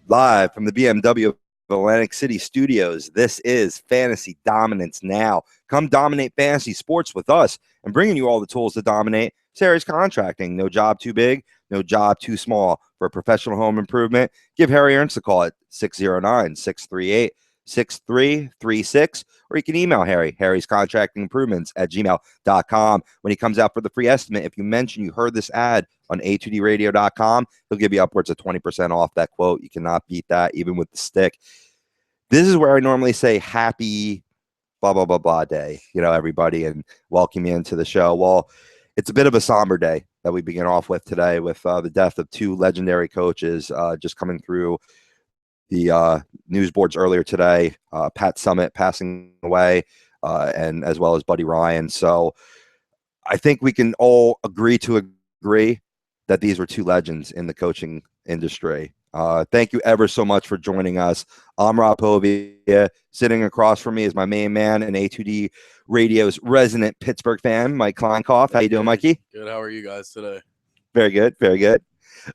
Live from the BMW of Atlantic City studios, this is Fantasy Dominance Now. Come dominate fantasy sports with us and bringing you all the tools to dominate. Harry's Contracting. No job too big, no job too small. For professional home improvement, give Harry Ernst a call at 609-638-6336, or you can email Harry's Contracting Improvements at gmail.com. When he comes out for the free estimate, if you mention you heard this ad on a2dradio.com, he'll give you upwards of 20% off that quote. You cannot beat that, even with the stick. This is where I normally say happy blah, blah, blah, blah day, everybody, and welcome you into the show. Well, it's a bit of a somber day that we begin off with today with the death of two legendary coaches just coming through the news boards earlier today. Pat Summitt passing away, and as well as Buddy Ryan. So I think we can all agree that these were two legends in the coaching industry. Thank you ever so much for joining us. I'm Rob Povia. Sitting across from me is my main man and A2D Radio's resident Pittsburgh fan, Mike Kleinkoff. How you doing, Mikey? Good. How are you guys today? Very good. Very good.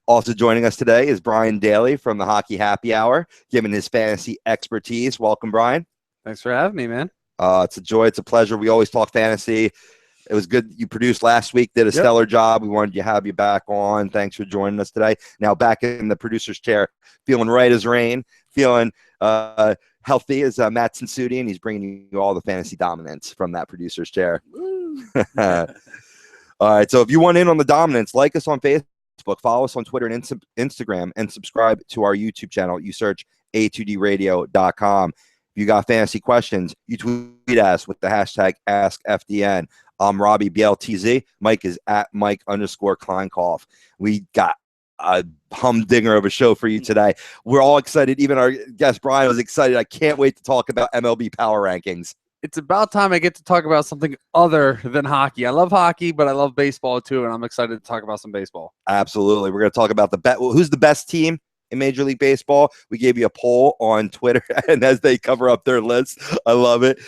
Also joining us today is Brian Daly from the Hockey Happy Hour, giving his fantasy expertise. Welcome, Brian. Thanks for having me, man. It's a joy. It's a pleasure. We always talk fantasy. It was good you produced last week, did a stellar job. We wanted to have you back on. Thanks for joining us today. Now back in the producer's chair, feeling right as rain, feeling healthy as Matt Sensudi, and he's bringing you all the fantasy dominance from that producer's chair. All right, so if you want in on the dominance, like us on Facebook, follow us on Twitter and Instagram, and subscribe to our YouTube channel. You search a2dradio.com. If you got fantasy questions, you tweet us with the hashtag AskFDN. I'm Robbie BLTZ. Mike is at Mike_Kleinkoff. We got a humdinger of a show for you today. We're all excited. Even our guest Brian was excited. I can't wait to talk about MLB Power Rankings. It's about time I get to talk about something other than hockey. I love hockey, but I love baseball too, and I'm excited to talk about some baseball. Absolutely. We're going to talk about who's the best team in Major League Baseball. We gave you a poll on Twitter, and as they cover up their list, I love it.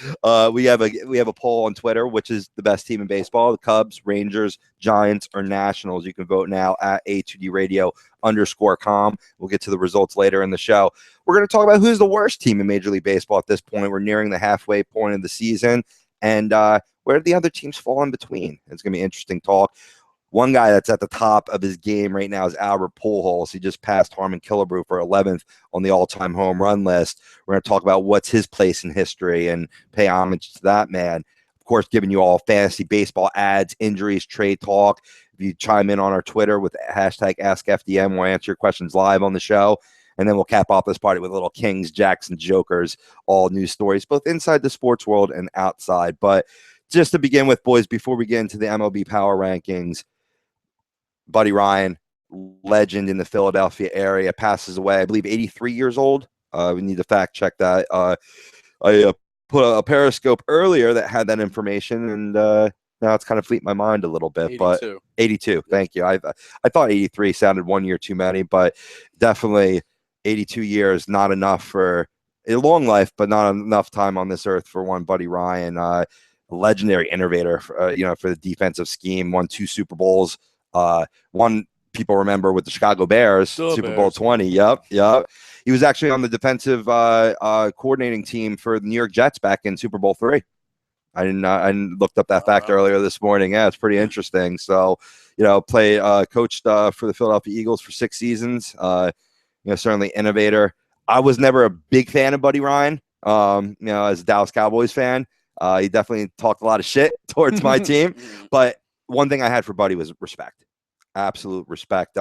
We have a poll on Twitter, which is the best team in baseball: the Cubs, Rangers, Giants, or Nationals. You can vote now at A2DRadio_com. We'll get to the results later in the show. We're going to talk about who's the worst team in Major League Baseball at this point. We're nearing the halfway point of the season, and where do the other teams fall in between? It's going to be interesting talk. One guy that's at the top of his game right now is Albert Pujols. He just passed Harmon Killebrew for 11th on the all-time home run list. We're going to talk about what's his place in history and pay homage to that man. Of course, giving you all fantasy baseball ads, injuries, trade talk. If you chime in on our Twitter with hashtag AskFDM, we'll answer your questions live on the show. And then we'll cap off this party with little Kings, Jacks, and Jokers, all news stories, both inside the sports world and outside. But just to begin with, boys, before we get into the MLB Power Rankings, Buddy Ryan, legend in the Philadelphia area, passes away, I believe, 83 years old. We need to fact check that. I put a Periscope earlier that had that information, and now it's kind of fleet my mind a little bit. 82. But 82, thank you. I thought 83 sounded 1 year too many, but definitely 82 years, not enough for a long life, but not enough time on this earth for one Buddy Ryan. A legendary innovator, for the defensive scheme, won 2 Super Bowls. One people remember with the Chicago Bears, Super Bowl 20. Yep. He was actually on the defensive coordinating team for the New York Jets back in Super Bowl 3. I looked up that fact earlier this morning. Yeah, it's pretty interesting. So, coached for the Philadelphia Eagles for 6 seasons. Certainly innovator. I was never a big fan of Buddy Ryan. As a Dallas Cowboys fan, he definitely talked a lot of shit towards my team. But one thing I had for Buddy was respect. Absolute respect.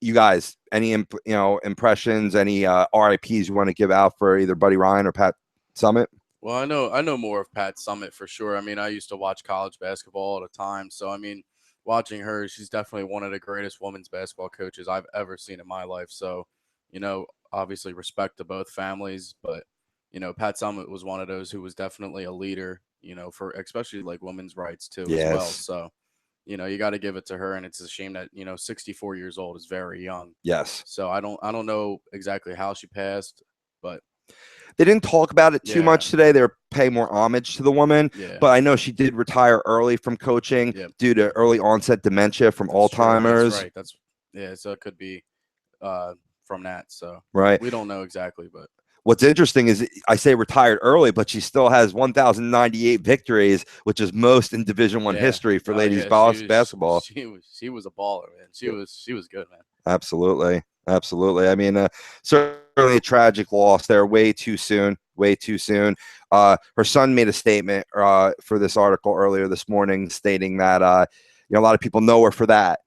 You guys, any impressions, any RIPs you want to give out for either Buddy Ryan or Pat Summitt? Well, I know more of Pat Summitt for sure. I mean, I used to watch college basketball all the time. So, I mean, watching her, she's definitely one of the greatest women's basketball coaches I've ever seen in my life. So, obviously respect to both families. But, Pat Summitt was one of those who was definitely a leader, for especially like women's rights too as well. So, you got to give it to her, and it's a shame that 64 years old is very young. Yes. So I don't know exactly how she passed, but they didn't talk about it too much today. They're paying more homage to the woman, but I know she did retire early from coaching due to early onset dementia from Alzheimer's. That's right. So it could be from that. So Right. we don't know exactly, but What's interesting is I say retired early, but she still has 1,098 victories, which is most in Division I history for ladies basketball. She was a baller, man. She was good, man. Absolutely. Absolutely. I mean, certainly a tragic loss there. Way too soon. Way too soon. Her son made a statement for this article earlier this morning stating that a lot of people know her for that,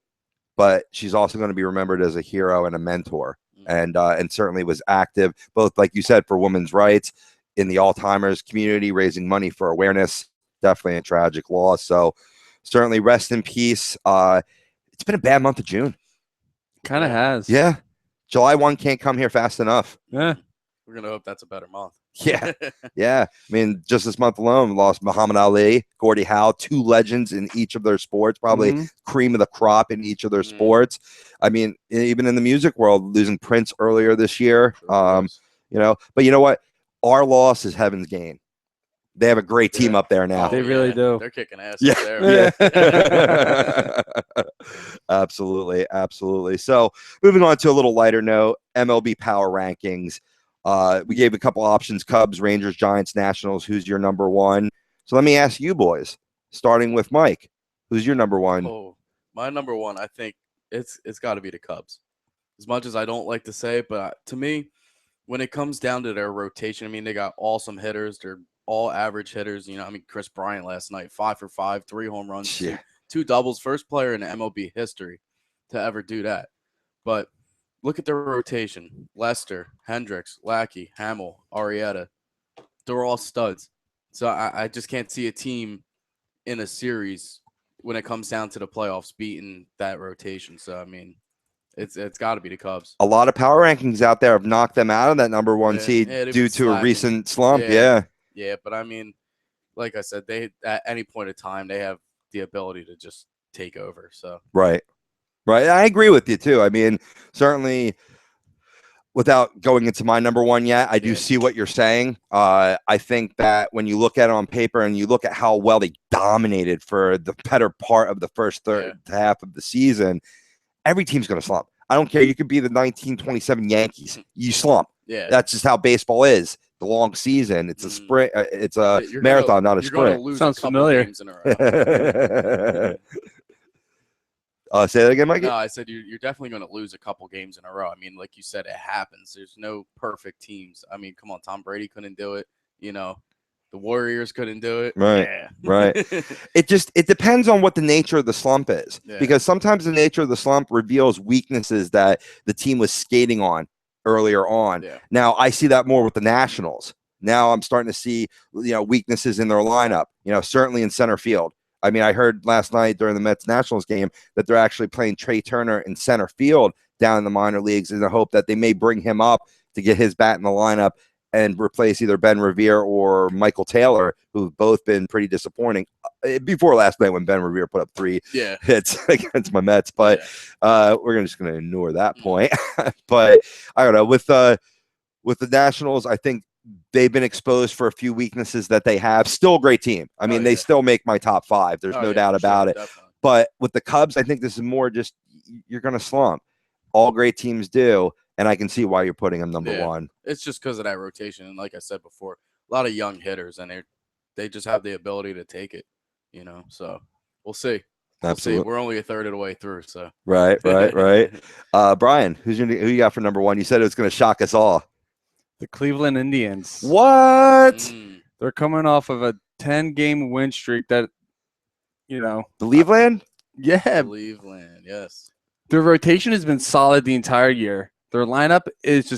but she's also going to be remembered as a hero and a mentor. And certainly was active, both, like you said, for women's rights in the Alzheimer's community, raising money for awareness. Definitely a tragic loss. So certainly rest in peace. It's been a bad month of June. Kind of has. Yeah. July 1 can't come here fast enough. Yeah. We're going to hope that's a better month. Yeah. Yeah. I mean, just this month alone, we lost Muhammad Ali, Gordie Howe, two legends in each of their sports, probably cream of the crop in each of their sports. I mean, even in the music world, losing Prince earlier this year, but you know what? Our loss is heaven's gain. They have a great team up there now. They really do. They're kicking ass Yeah. up there. Yeah. Absolutely. Absolutely. So moving on to a little lighter note, MLB Power Rankings. We gave a couple options: Cubs, Rangers, Giants, Nationals. Who's your number one? So let me ask you boys, starting with Mike. Who's your number one? Oh, my number one, I think it's got to be the Cubs. As much as I don't like to say it, but to me, when it comes down to their rotation, I mean, they got awesome hitters. They're all average hitters. Chris Bryant last night, 5 for 5, 3 home runs, two doubles, first player in MLB history to ever do that. But look at their rotation: Lester, Hendricks, Lackey, Hamill, Arrieta. They're all studs. So I just can't see a team in a series when it comes down to the playoffs beating that rotation. So, I mean, it's got to be the Cubs. A lot of power rankings out there have knocked them out of that number one seed due to a recent slump. Yeah, but I mean, like I said, they at any point in time, they have the ability to just take over. So Right. I agree with you too. I mean, certainly without going into my number one yet, I do see what you're saying. I think that when you look at it on paper and you look at how well they dominated for the better part of the first half of the season, every team's going to slump. I don't care. You could be the 1927 Yankees. You slump. Yeah. That's just how baseball is. The long season. It's a sprint. It's a marathon, not a sprint. Sounds familiar. Games in a row. Say that again, Mike. No, I said you're definitely going to lose a couple games in a row. I mean, like you said, it happens. There's no perfect teams. I mean, come on, Tom Brady couldn't do it. The Warriors couldn't do it. Right. Yeah. Right. It depends on what the nature of the slump is, because sometimes the nature of the slump reveals weaknesses that the team was skating on earlier on. Yeah. Now I see that more with the Nationals. Now I'm starting to see, weaknesses in their lineup, certainly in center field. I mean, I heard last night during the Mets-Nationals game that they're actually playing Trey Turner in center field down in the minor leagues in the hope that they may bring him up to get his bat in the lineup and replace either Ben Revere or Michael Taylor, who've both been pretty disappointing before last night when Ben Revere put up 3 hits against my Mets. But we're just going to ignore that point. But I don't know. With the Nationals, I think they've been exposed for a few weaknesses that they have. Still a great team. I mean, they still make my top 5. There's no doubt about it. Definitely. But with the Cubs, I think this is more just you're going to slump. All great teams do, and I can see why you're putting them number one. It's just because of that rotation, and like I said before, a lot of young hitters, and they just have the ability to take it. So we'll see. Absolutely. We're only a third of the way through. So right. Brian, who you got for number one? You said it was going to shock us all. The Cleveland Indians. What? They're coming off of a 10-game win streak that, The Cleveland? Yeah. Cleveland, yes. Their rotation has been solid the entire year. Their lineup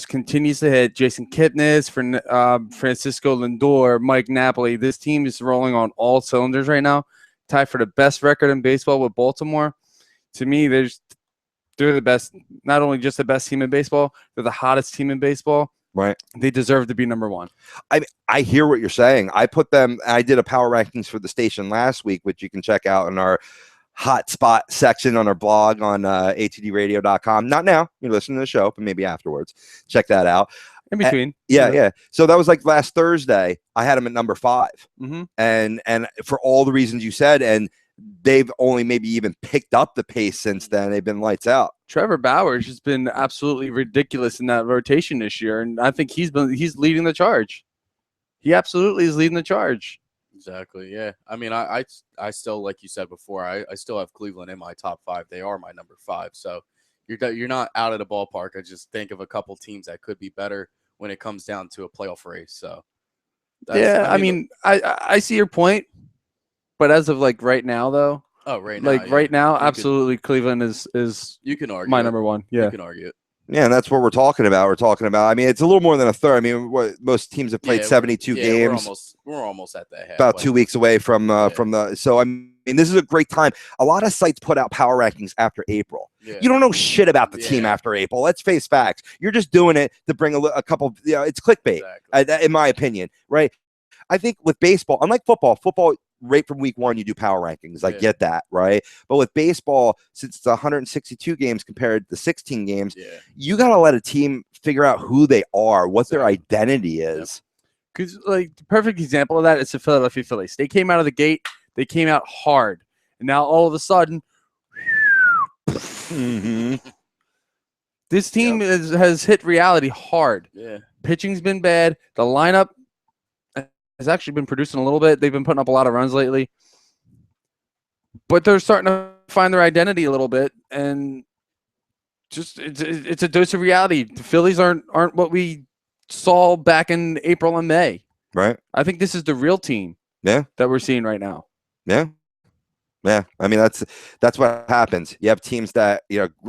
continues to hit. Jason Kipnis, Francisco Lindor, Mike Napoli. This team is rolling on all cylinders right now. Tied for the best record in baseball with Baltimore. To me, they're the best, not only just the best team in baseball, they're the hottest team in baseball. Right. They deserve to be number one. I hear what you're saying. I did a power rankings for the station last week, which you can check out in our hot spot section on our blog on atdradio.com. Not now. You're listening to the show, but maybe afterwards. Check that out. In between. Yeah. So that was like last Thursday. I had him at number 5. Mm-hmm. And for all the reasons you said, and they've only maybe even picked up the pace since then. They've been lights out. Trevor Bauer has been absolutely ridiculous in that rotation this year, and I think he's leading the charge. He absolutely is leading the charge. Exactly. Yeah. I mean, I still, like you said before, I still have Cleveland in my top 5. They are my number 5. So you're not out of the ballpark. I just think of a couple teams that could be better when it comes down to a playoff race. So I see your point, but as of like right now, though. Oh, right now. Right now, absolutely, Cleveland is you can argue my number 1. Yeah, you can argue it. Yeah, and that's what we're talking about. I mean, it's a little more than a third. I mean, most teams have played 72 games. We're almost at that half. About 2 weeks away from the. So I mean, this is a great time. A lot of sites put out power rankings after April. Yeah. You don't know shit about the team after April. Let's face facts. You're just doing it to bring a couple. It's clickbait, in my opinion, right? I think with baseball, unlike football. Right from week 1, you do power rankings. I get that, right? But with baseball, since it's 162 games compared to 16 games, you got to let a team figure out who they are, what their identity is. Because, like, the perfect example of that is the Philadelphia Phillies. They came out of the gate, they came out hard, and now all of a sudden, this team has hit reality hard. Yeah, pitching's been bad. The lineup has actually been producing a little bit. They've been putting up a lot of runs lately. But they're starting to find their identity a little bit. And just it's a dose of reality. The Phillies aren't what we saw back in April and May. Right. I think this is the real team that we're seeing right now. Yeah. Yeah. I mean, that's what happens. You have teams that,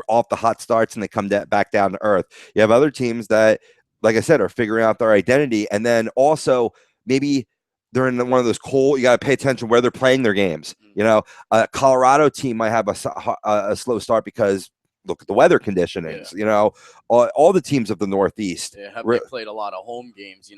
off the hot starts and they come back down to earth. You have other teams that, like I said, are figuring out their identity. And then also, maybe they're in one of those cold. You got to pay attention where they're playing their games. A Colorado team might have a slow start because look at the weather conditionings. All the teams of the Northeast. Yeah, they played a lot of home games.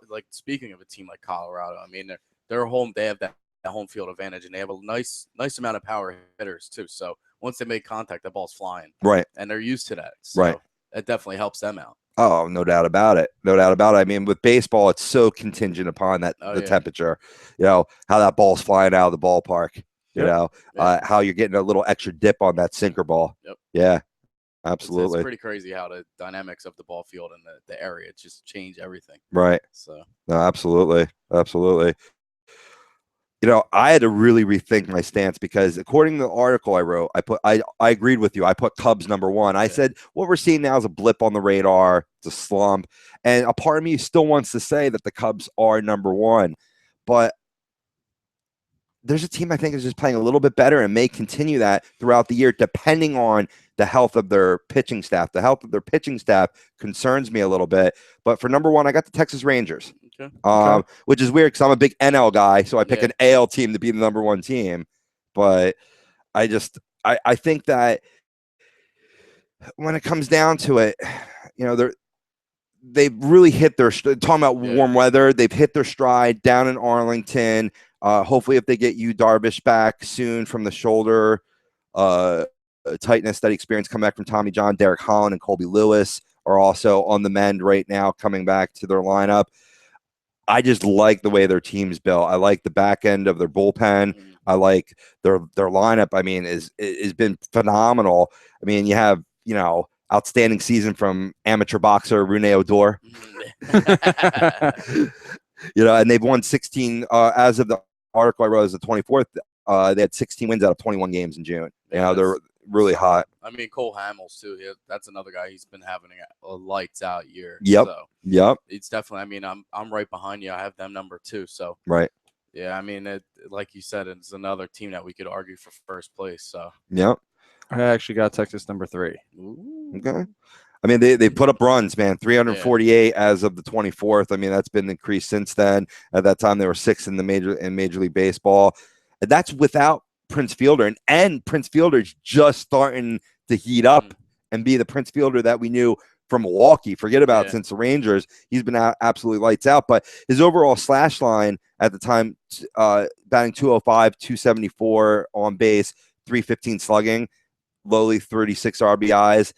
Like speaking of a team like Colorado, I mean they're home. They have that home field advantage, and they have a nice amount of power hitters too. So once they make contact, the ball's flying. Right, and they're used to that. So that definitely helps them out. Oh, no doubt about it. No doubt about it. I mean, with baseball, it's so contingent upon the temperature, how that ball's flying out of the ballpark, how you're getting a little extra dip on that sinker ball. Yep. Yeah, absolutely. It's pretty crazy how the dynamics of the ball field and the area just change everything. Right. So. No, absolutely. Absolutely. I had to really rethink my stance because according to the article I wrote, I agreed with you. I put Cubs number 1. I said what we're seeing now is a blip on the radar. It's a slump. And a part of me still wants to say that the Cubs are number 1. But there's a team I think is just playing a little bit better and may continue that throughout the year, depending on the health of their pitching staff. The health of their pitching staff concerns me a little bit. But for number 1, I got the Texas Rangers. Okay. Which is weird because I'm a big NL guy, so I pick an AL team to be the number 1 team. But I think that when it comes down to it, they've really hit their talking about warm weather. They've hit their stride down in Arlington. Hopefully, if they get Yu Darvish back soon from the shoulder tightness that he experienced coming back from Tommy John, Derek Holland and Colby Lewis are also on the mend right now, coming back to their lineup. I just like the way their team's built. I like the back end of their bullpen. I like their lineup. I mean, has been phenomenal. I mean, you have outstanding season from amateur boxer Rune Odor. And they've won 16 as of the article I wrote as the 24th. They had 16 wins out of 21 games in June. They're really hot. I mean, Cole Hamels too. That's another guy. He's been having a lights out year. Yep. So yep. It's definitely. I mean, I'm right behind you. I have them number 2. So right. Yeah. I mean, like you said, it's another team that we could argue for first place. So yep. I actually got Texas number 3. Ooh. Okay. I mean, they put up runs, man. 348 as of the 24th. I mean, that's been increased since then. At that time, they were 6th in Major League Baseball. And that's without Prince Fielder, and Prince Fielder's just starting to heat up and be the Prince Fielder that we knew from Milwaukee. Forget about since the Rangers. He's been absolutely lights out. But his overall slash line at the time, batting 205, 274 on base, 315 slugging, lowly 36 RBIs.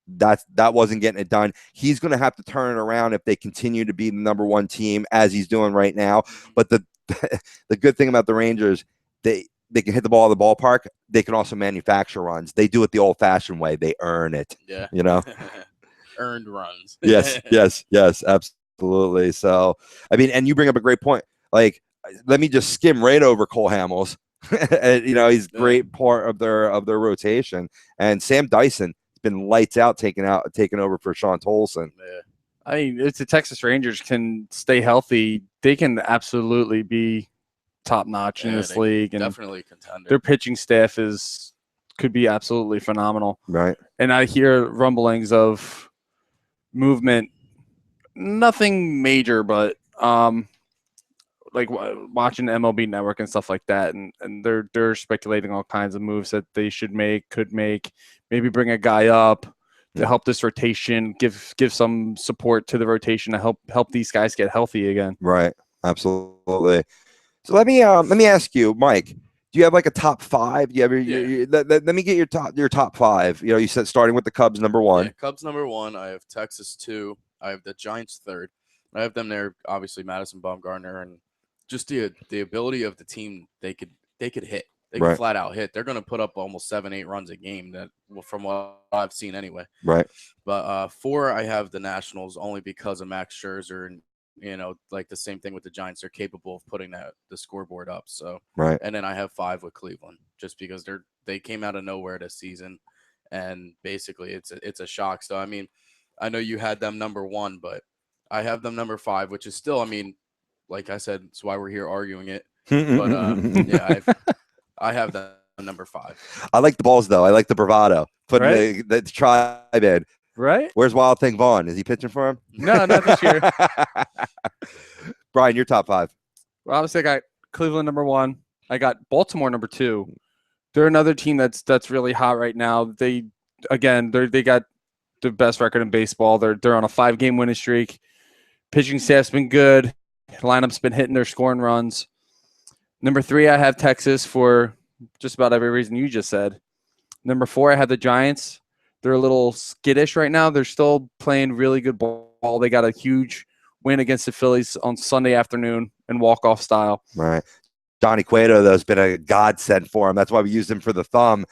That wasn't getting it done. He's going to have to turn it around if they continue to be the number 1 team as he's doing right now. But the good thing about the Rangers, they can hit the ball in the ballpark. They can also manufacture runs. They do it the old-fashioned way. They earn it. Yeah. You know. Earned runs. Yes. Absolutely. So, I mean, and you bring up a great point. Like, let me just skim right over Cole Hamels. And, you know, he's a great part of their rotation. And Sam Dyson has been lights out, taking over for Sean Tolson. Yeah. I mean, if the Texas Rangers can stay healthy, they can absolutely be top notch in this league. And definitely contender. their pitching staff could be absolutely phenomenal. Right. And I hear rumblings of movement, nothing major, but like watching the MLB Network and stuff like that, and they're speculating all kinds of moves that they could make, maybe bring a guy up to help this rotation, give some support to the rotation to help these guys get healthy again. Right. Absolutely. So let me ask you, Mike, do you have like a top 5? Do you ever, let me get your top 5. You know, you said starting with the Cubs number 1. Yeah, Cubs number 1. I have Texas 2. I have the Giants 3rd. I have them there, obviously Madison Bumgarner, and just the ability of the team. They could hit. They can flat out hit. They're going to put up almost 7-8 runs a game. That, from what I've seen anyway. Right. But 4, I have the Nationals only because of Max Scherzer, and you know, like the same thing with the Giants. They're capable of putting the scoreboard up. So right. And then I have 5 with Cleveland, just because they came out of nowhere this season, and basically it's a shock. So I mean, I know you had them number 1, but I have them number 5, which is still, I mean, like I said, that's why we're here arguing it. But yeah, I have them number 5. I like the balls though. I like the bravado. Putting the tribe in. Right. Where's Wild Thing Vaughn? Is he pitching for him? No, not this year. Brian, your top 5. Well, obviously, I got Cleveland number 1. I got Baltimore number 2. They're another team that's really hot right now. They got the best record in baseball. They're on a 5-game winning streak. Pitching staff's been good. Lineup's been hitting their scoring runs. Number 3, I have Texas for just about every reason you just said. Number 4, I have the Giants. They're a little skittish right now. They're still playing really good ball. They got a huge win against the Phillies on Sunday afternoon in walk-off style. Right. Johnny Cueto, though, has been a godsend for him. That's why we used him for the thumb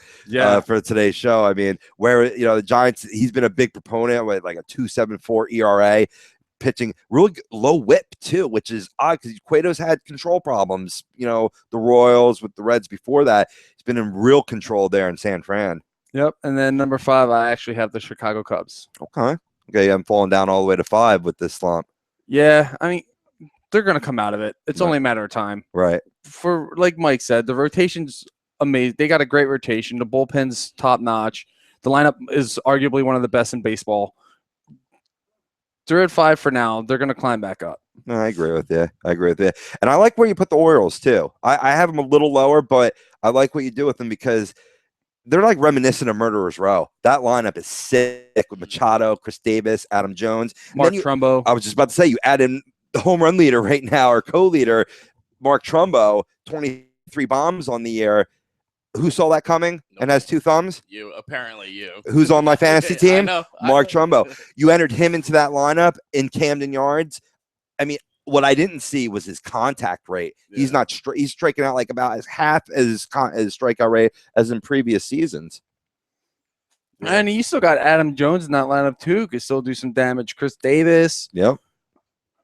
for today's show. I mean, where, you know, the Giants, he's been a big proponent with like a 2.74 ERA, pitching really low whip, too, which is odd because Cueto's had control problems. You know, the Royals with the Reds before that. He's been in real control there in San Fran. Yep. And then number 5, I actually have the Chicago Cubs. Okay, I'm falling down all the way to 5 with this slump. Yeah, I mean, they're going to come out of it. It's only a matter of time. Right. For, like Mike said, the rotation's amazing. They got a great rotation. The bullpen's top-notch. The lineup is arguably one of the best in baseball. They're at 5 for now. They're going to climb back up. No, I agree with you. And I like where you put the Orioles, too. I have them a little lower, but I like what you do with them because they're like reminiscent of Murderer's Row. That lineup is sick with Machado, Chris Davis, Adam Jones. Mark Trumbo. I was just about to say, you add in the home run leader right now, or co-leader, Mark Trumbo, 23 bombs on the year. Who saw that coming and has 2 thumbs? Apparently you. Who's on my fantasy team? Mark Trumbo. Trumbo. You entered him into that lineup in Camden Yards. I mean, what I didn't see was his contact rate. Yeah. He's not he's striking out like about as half as strikeout rate as in previous seasons. Yeah. And you still got Adam Jones in that lineup too. Could still do some damage. Chris Davis. Yep.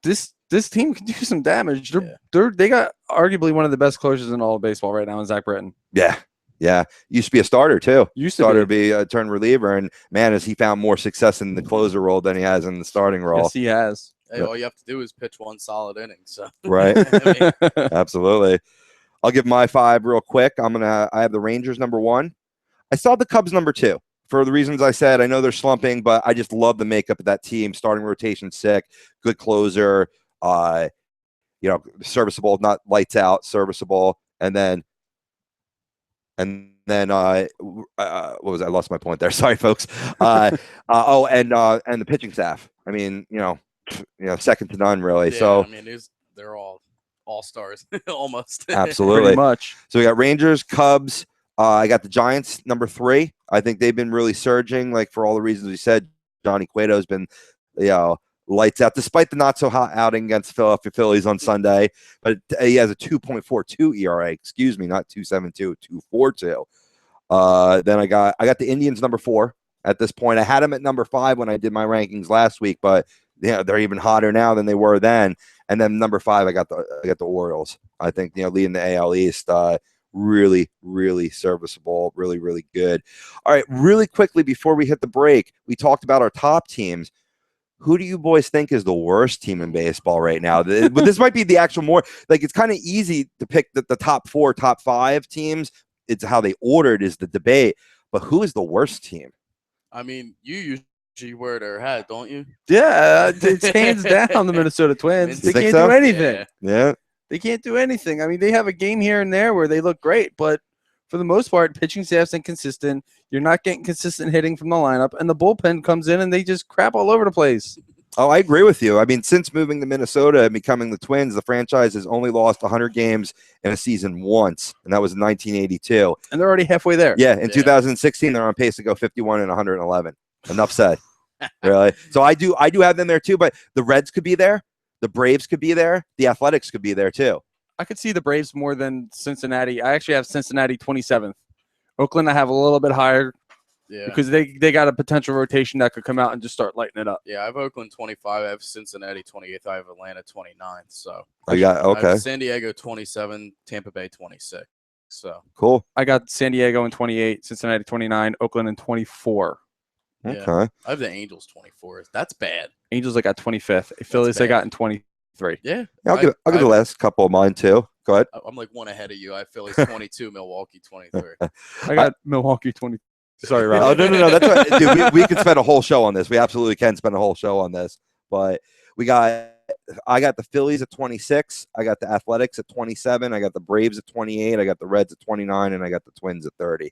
This team can do some damage. They got arguably one of the best closers in all of baseball right now in Zach Britton. Yeah. Used to be a starter too. Starter to be a turn reliever, and man, has he found more success in the closer role than he has in the starting role. Yes, he has. Hey, all you have to do is pitch 1 solid inning. So right. Absolutely. I'll give my 5 real quick. I have the Rangers number 1. I saw the Cubs number 2 for the reasons I said. I know they're slumping, but I just love the makeup of that team. Starting rotation sick, good closer, serviceable, not lights out, serviceable. And then what was I lost my point there. Sorry, folks. And the pitching staff. I mean, second to none, really. Yeah, so I mean, they're all stars almost. Absolutely. Pretty much. So we got Rangers, Cubs. I got the Giants number 3. I think they've been really surging, like for all the reasons we said. Johnny Cueto's been, lights out, despite the not so hot outing against Philadelphia Phillies on Sunday. But he has a 2.42 ERA. Excuse me, not 2.72, 2.42. Then I got the Indians number 4 at this point. I had them at number 5 when I did my rankings last week, but they're even hotter now than they were then. And then number 5, I got the Orioles. I think leading the AL East. Really, really serviceable, really, really good. All right, really quickly before we hit the break, we talked about our top teams. Who do you boys think is the worst team in baseball right now? But this might be the actual more, like, it's kind of easy to pick the top 4, top 5 teams. It's how they ordered is the debate. But who is the worst team? I mean, you usually wear their hat, don't you? Yeah, it's hands down the Minnesota Twins. They can't do anything. Yeah. They can't do anything. I mean, they have a game here and there where they look great, but for the most part, pitching staff's inconsistent. You're not getting consistent hitting from the lineup, and the bullpen comes in and they just crap all over the place. Oh, I agree with you. I mean, since moving to Minnesota and becoming the Twins, the franchise has only lost 100 games in a season once, and that was in 1982. And they're already halfway there. Yeah, in 2016, they're on pace to go 51 and 111. Enough said. Really? So I do have them there too, but the Reds could be there. The Braves could be there. The Athletics could be there too. I could see the Braves more than Cincinnati. I actually have Cincinnati 27th. Oakland I have a little bit higher because they got a potential rotation that could come out and just start lighting it up. Yeah, I have Oakland 25. I have Cincinnati 28th. I have Atlanta 29th. So I have San Diego 27, Tampa Bay 26. So cool. I got San Diego in 28, Cincinnati 29, Oakland in 24. Okay. I have the Angels 24th. That's bad. Angels I got 25th. Phillies I got in 23. Yeah. I'll give the last couple of mine too. Go ahead. I'm like one ahead of you. I have Phillies 22, Milwaukee 23. I got Milwaukee 20. Sorry, Rob. Oh, no. That's right. Dude, we could spend a whole show on this. We absolutely can spend a whole show on this. But I got the Phillies at 26. I got the Athletics at 27. I got the Braves at 28. I got the Reds at 29. And I got the Twins at 30.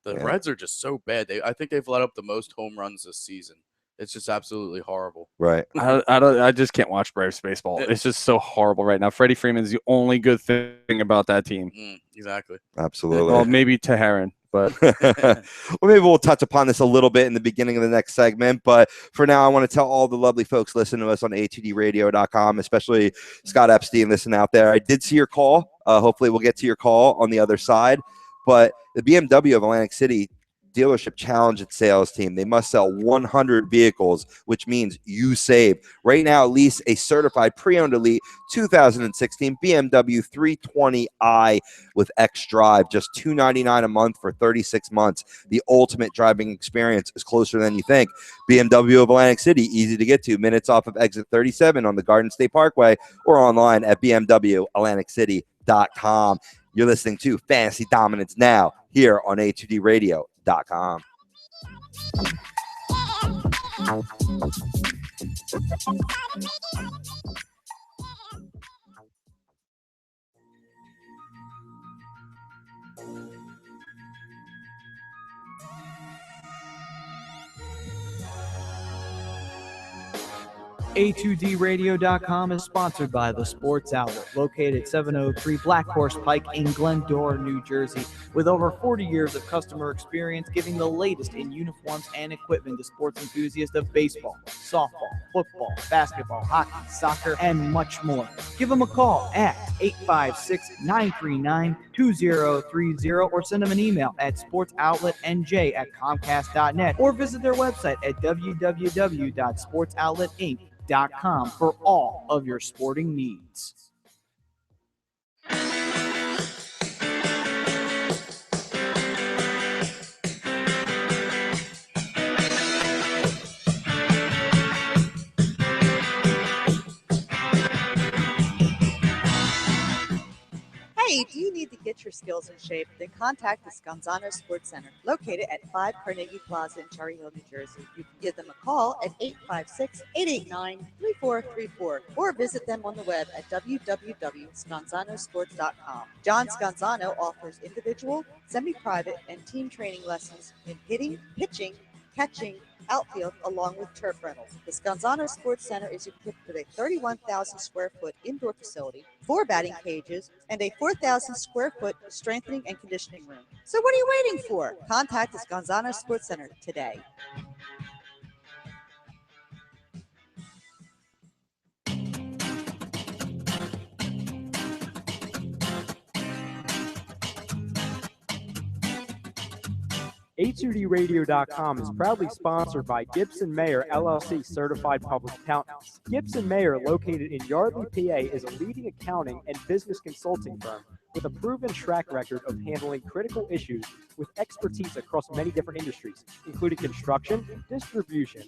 The Reds are just so bad. I think they've let up the most home runs this season. It's just absolutely horrible. Right. I just can't watch Braves baseball. It's just so horrible right now. Freddie Freeman's the only good thing about that team. Exactly. Absolutely. Well, maybe Teheran, but well, maybe we'll touch upon this a little bit in the beginning of the next segment. But for now, I want to tell all the lovely folks listening to us on a2dradio.com, especially Scott Epstein, listen out there. I did see your call. Hopefully we'll get to your call on the other side. But the BMW of Atlantic City dealership challenge its sales team. They must sell 100 vehicles, which means you save. Right now, lease a certified pre-owned elite 2016 BMW 320i with X Drive, just $299 a month for 36 months. The ultimate driving experience is closer than you think. BMW of Atlantic City, easy to get to, minutes off of exit 37 on the Garden State Parkway, or online at bmwatlanticcity.com. You're listening to Fantasy Dominance Now here on a2dradio.com. A2dradio.com is sponsored by The Sports Outlet, located at 703 Black Horse Pike in Glendora, New Jersey. With over 40 years of customer experience, giving the latest in uniforms and equipment to sports enthusiasts of baseball, softball, football, basketball, hockey, soccer, and much more. Give them a call at 856-939-2030 or send them an email at sportsoutletnj@comcast.net or visit their website at www.sportsoutletinc.com for all of your sporting needs. Hey, do you need to get your skills in shape? Then contact the Scanzano Sports Center, located at 5 Carnegie Plaza in Cherry Hill, New Jersey. You can give them a call at 856-889-3434 or visit them on the web at www.scanzanosports.com. John Scanzano offers individual, semi-private, and team training lessons in hitting, pitching, catching, outfield, along with turf rentals. The Scanzano Sports Center is equipped with a 31,000 square foot indoor facility, 4 batting cages, and a 4,000 square foot strengthening and conditioning room. So what are you waiting for? Contact the Scanzano Sports Center today. A2DRadio.com is proudly sponsored by Gibson Mayer LLC Certified Public Accountants. Gibson Mayer, located in Yardley, PA, is a leading accounting and business consulting firm with a proven track record of handling critical issues with expertise across many different industries, including construction, distribution,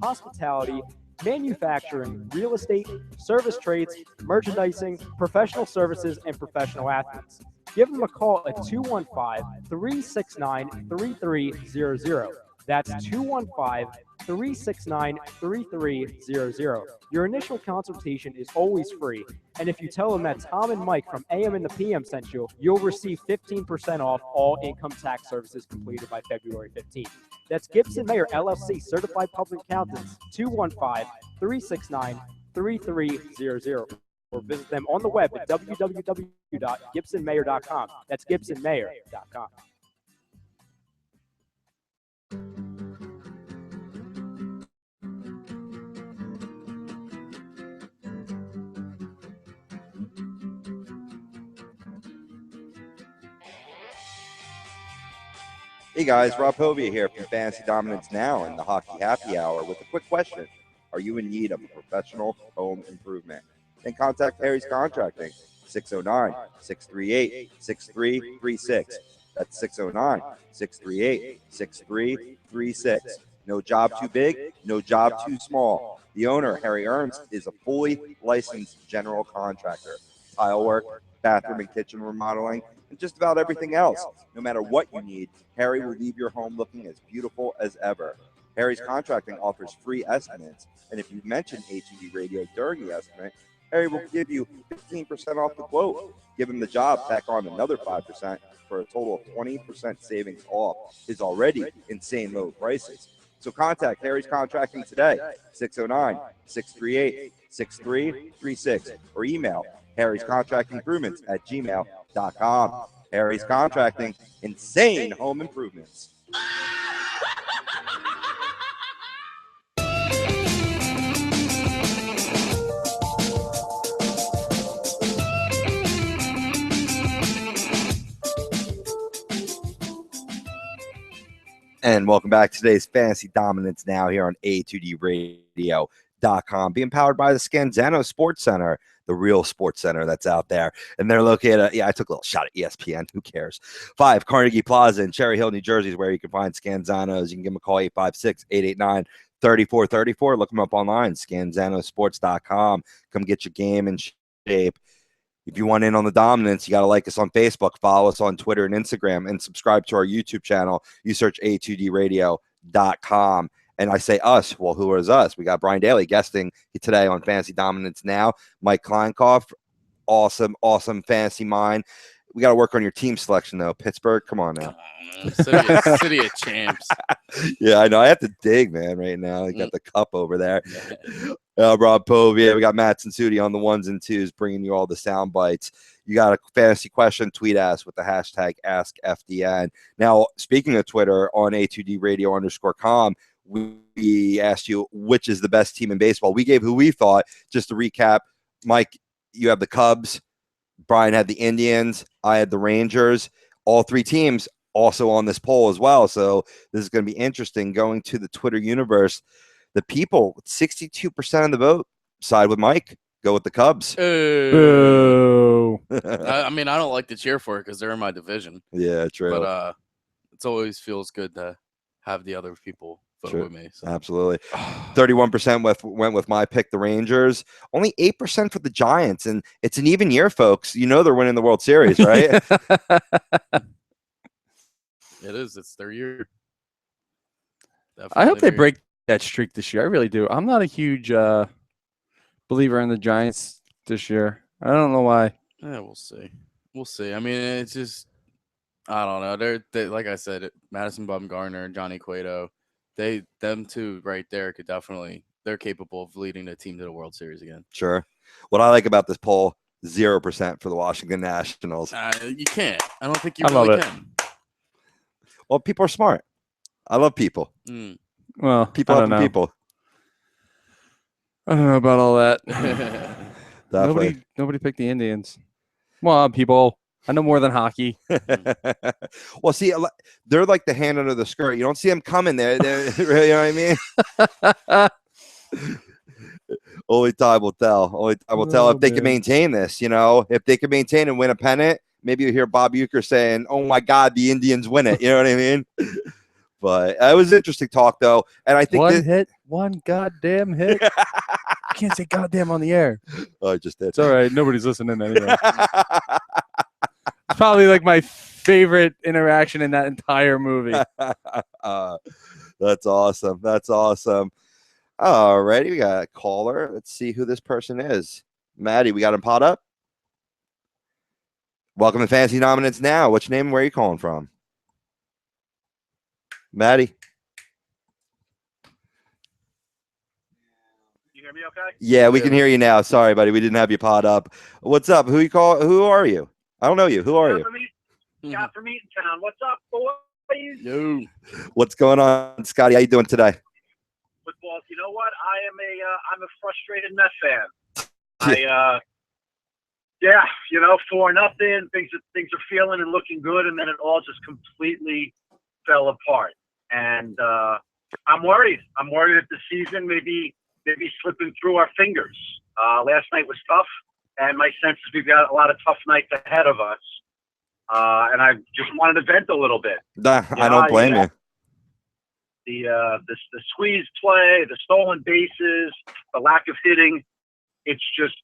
hospitality, manufacturing, real estate, service trades, merchandising, professional services, and professional athletes. Give them a call at 215-369-3300. That's 215-369-3300. Your initial consultation is always free, and if you tell them that Tom and Mike from AM and the PM sent you, you'll receive 15% off all income tax services completed by February 15th. That's Gibson Mayer LLC Certified Public Accountants, 215-369-3300. Or visit them on the web at www.gibsonmayer.com. That's gibsonmayer.com. Hey guys, Rob Povia here from Fantasy Dominance Now in the Hockey Happy Hour with a quick question. Are you in need of a professional home improvement? Then contact Harry's Contracting, 609-638-6336. That's 609-638-6336. No job too big, no job too small. The owner, Harry Ernst, is a fully licensed general contractor. Tile work, bathroom and kitchen remodeling, and just about everything else. No matter what you need, Harry will leave your home looking as beautiful as ever. Harry's Contracting offers free estimates, and if you mention HED Radio during the estimate, Harry will give you 15% off the quote. Give him the job, tack on another 5% for a total of 20% savings off his already insane low prices. So contact Harry's Contracting today, 609-638-6336, or email Harry's Contracting Improvements at gmail.com. Harry's Contracting, insane home improvements. And welcome back to today's Fantasy Dominance Now here on A2DRadio.com, being powered by the Scanzano Sports Center, the real sports center that's out there. And they're located at, I took a little shot at ESPN. Who cares? 5 Carnegie Plaza in Cherry Hill, New Jersey is where you can find Scanzanos. You can give them a call, 856-889-3434. Look them up online, scanzanosports.com. Come get your game in shape. If you want in on the dominance, you got to like us on Facebook, follow us on Twitter and Instagram, and subscribe to our YouTube channel. You search A2DRadio.com. And I say us. Well, who is us? We got Brian Daly guesting today on Fantasy Dominance Now. Mike Kleinkoff, awesome fantasy mind. We got to work on your team selection, though. Pittsburgh, come on now. City of champs. Yeah, I know. I have to dig, man, right now. I got the cup over there. Rob Povia. We got Matt Sensuti on the 1s and 2s, bringing you all the sound bites. You got a fantasy question, tweet us with the hashtag AskFDN. Now, speaking of Twitter, on A2DRadio_com, we asked you which is the best team in baseball. We gave who we thought. Just to recap, Mike, you have the Cubs. Brian had the Indians. I had the Rangers. All 3 teams also on this poll as well. So this is going to be interesting. Going to the Twitter universe, the people, 62% of the vote side with Mike. Go with the Cubs. Boo. I mean, I don't like to cheer for it because they're in my division. Yeah, true. But it always feels good to have the other people vote with me. So. Absolutely. 31% went with my pick, the Rangers. Only 8% for the Giants. And it's an even year, folks. You know they're winning the World Series, right? It is. It's their year. I hope they break that streak this year. I really do. I'm not a huge believer in the Giants this year. I don't know why. Yeah, we'll see. We'll see. I mean, it's just, I don't know. They like I said, Madison Bumgarner, Johnny Cueto, them two right there could definitely, they're capable of leading the team to the World Series again. Sure. What I like about this poll, 0% for the Washington Nationals. You can't. I don't think you really can. Well, people are smart. I love people. Well, people helping people. I don't know about all that. Nobody picked the Indians. Well, people. I know more than hockey. Well, see, they're like the hand under the skirt. You don't see them coming there. You know what I mean? Only time will tell. Only time will tell if they can maintain this. You know, if they can maintain and win a pennant, maybe you hear Bob Uecker saying, "Oh my God, the Indians win it." You know what I mean? But it was interesting talk, though, and I think one goddamn hit. I can't say goddamn on the air. Oh, I just did. It's all right. Nobody's listening anyway. It's probably like my favorite interaction in that entire movie. That's awesome. That's awesome. All righty, we got a caller. Let's see who this person is. Maddie, we got him pot up. Welcome to Fantasy Dominance Now. What's your name and where are you calling from? Maddie. You hear me okay? Yeah, we can hear you now. Sorry, buddy. We didn't have you pot up. What's up? Who you call? Who are you? I don't know you. Who are you? Scott from Eatontown. What's up, boys? Yo. What's going on, Scotty? How you doing today? Football. You know what? I'm a frustrated Mets fan. Yeah, 4-0. Things are feeling and looking good, and then it all just completely fell apart. And I'm worried. I'm worried that the season may be slipping through our fingers. Last night was tough, and my sense is we've got a lot of tough nights ahead of us. And I just wanted to vent a little bit. I don't blame you. The squeeze play, the stolen bases, the lack of hitting, it's just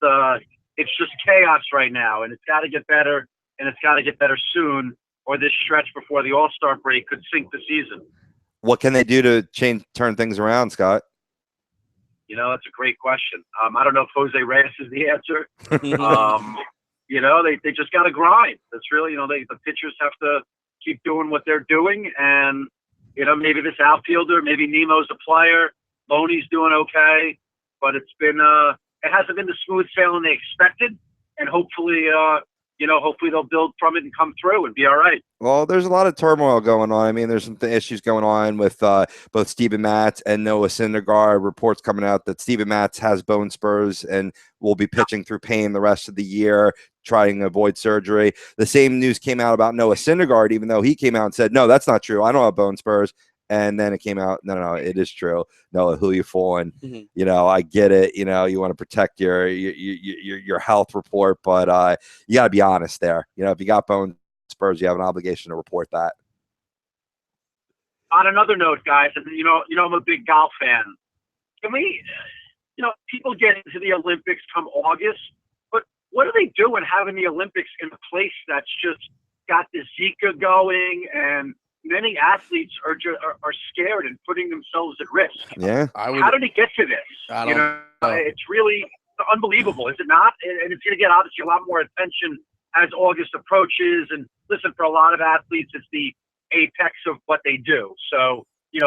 chaos right now, and it's got to get better, and it's got to get better soon, or this stretch before the All-Star break could sink the season. What can they do to turn things around, Scott? That's a great question. I don't know if Jose Reyes is the answer. They just got to grind. That's really, the pitchers have to keep doing what they're doing, and maybe this outfielder, maybe Nemo's a player, Loney's doing okay, but it hasn't been the smooth sailing they expected, and hopefully they'll build from it and come through and be all right. Well, there's a lot of turmoil going on. I mean, there's some issues going on with both Steven Matz and Noah Syndergaard. Reports coming out that Steven Matz has bone spurs and will be pitching through pain the rest of the year, trying to avoid surgery. The same news came out about Noah Syndergaard, even though he came out and said, "No, that's not true. I don't have bone spurs." And then it came out, no, it is true. Noah, who you fooling? Mm-hmm. I get it. You want to protect your health report, but you got to be honest there. If you got bone spurs, you have an obligation to report that. On another note, guys, I'm a big golf fan. Can we, people get into the Olympics come August, but what are they doing having the Olympics in a place that's just got the Zika going, and many athletes are scared and putting themselves at risk? Yeah. How did it get to this? I don't know. It's really unbelievable, is it not? And it's going to get obviously a lot more attention as August approaches. And listen, for a lot of athletes, it's the apex of what they do. So,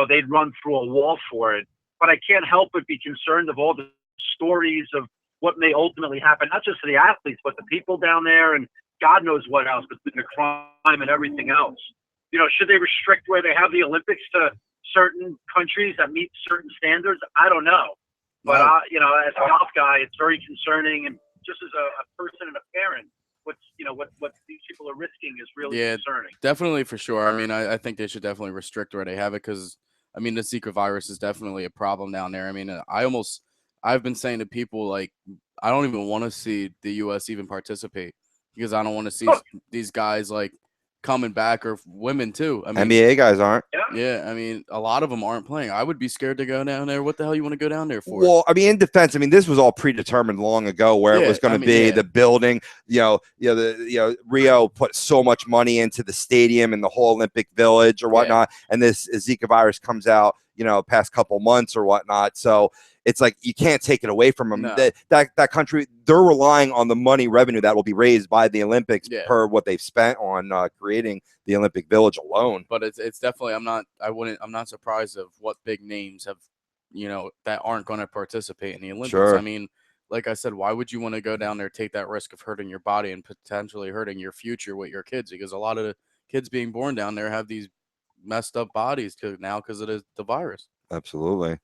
they'd run through a wall for it. But I can't help but be concerned of all the stories of what may ultimately happen, not just to the athletes, but the people down there and God knows what else, between the crime and everything else. Should they restrict where they have the Olympics to certain countries that meet certain standards? I don't know. But, as a golf guy, it's very concerning. And just as a person and a parent, what these people are risking is really concerning. Definitely, for sure. I mean, I think they should definitely restrict where they have it because, the Zika virus is definitely a problem down there. I mean, I've been saying to people, like, I don't even want to see the U.S. even participate because I don't want to see these guys, like, coming back, or women too. I mean, NBA guys aren't. Yeah, a lot of them aren't playing. I would be scared to go down there. What the hell you want to go down there for? Well, in defense, this was all predetermined long ago where it was going to be the building. Rio put so much money into the stadium and the whole Olympic Village or whatnot, and this Zika virus comes out, past couple months or whatnot. So it's like you can't take it away from them. No. That country, they're relying on the money revenue that will be raised by the Olympics per what they've spent on creating the Olympic Village alone. But it's definitely I'm not surprised of what big names have that aren't going to participate in the Olympics. Sure. Like I said, why would you want to go down there, take that risk of hurting your body and potentially hurting your future with your kids? Because a lot of the kids being born down there have these messed up bodies now because of the virus. Absolutely.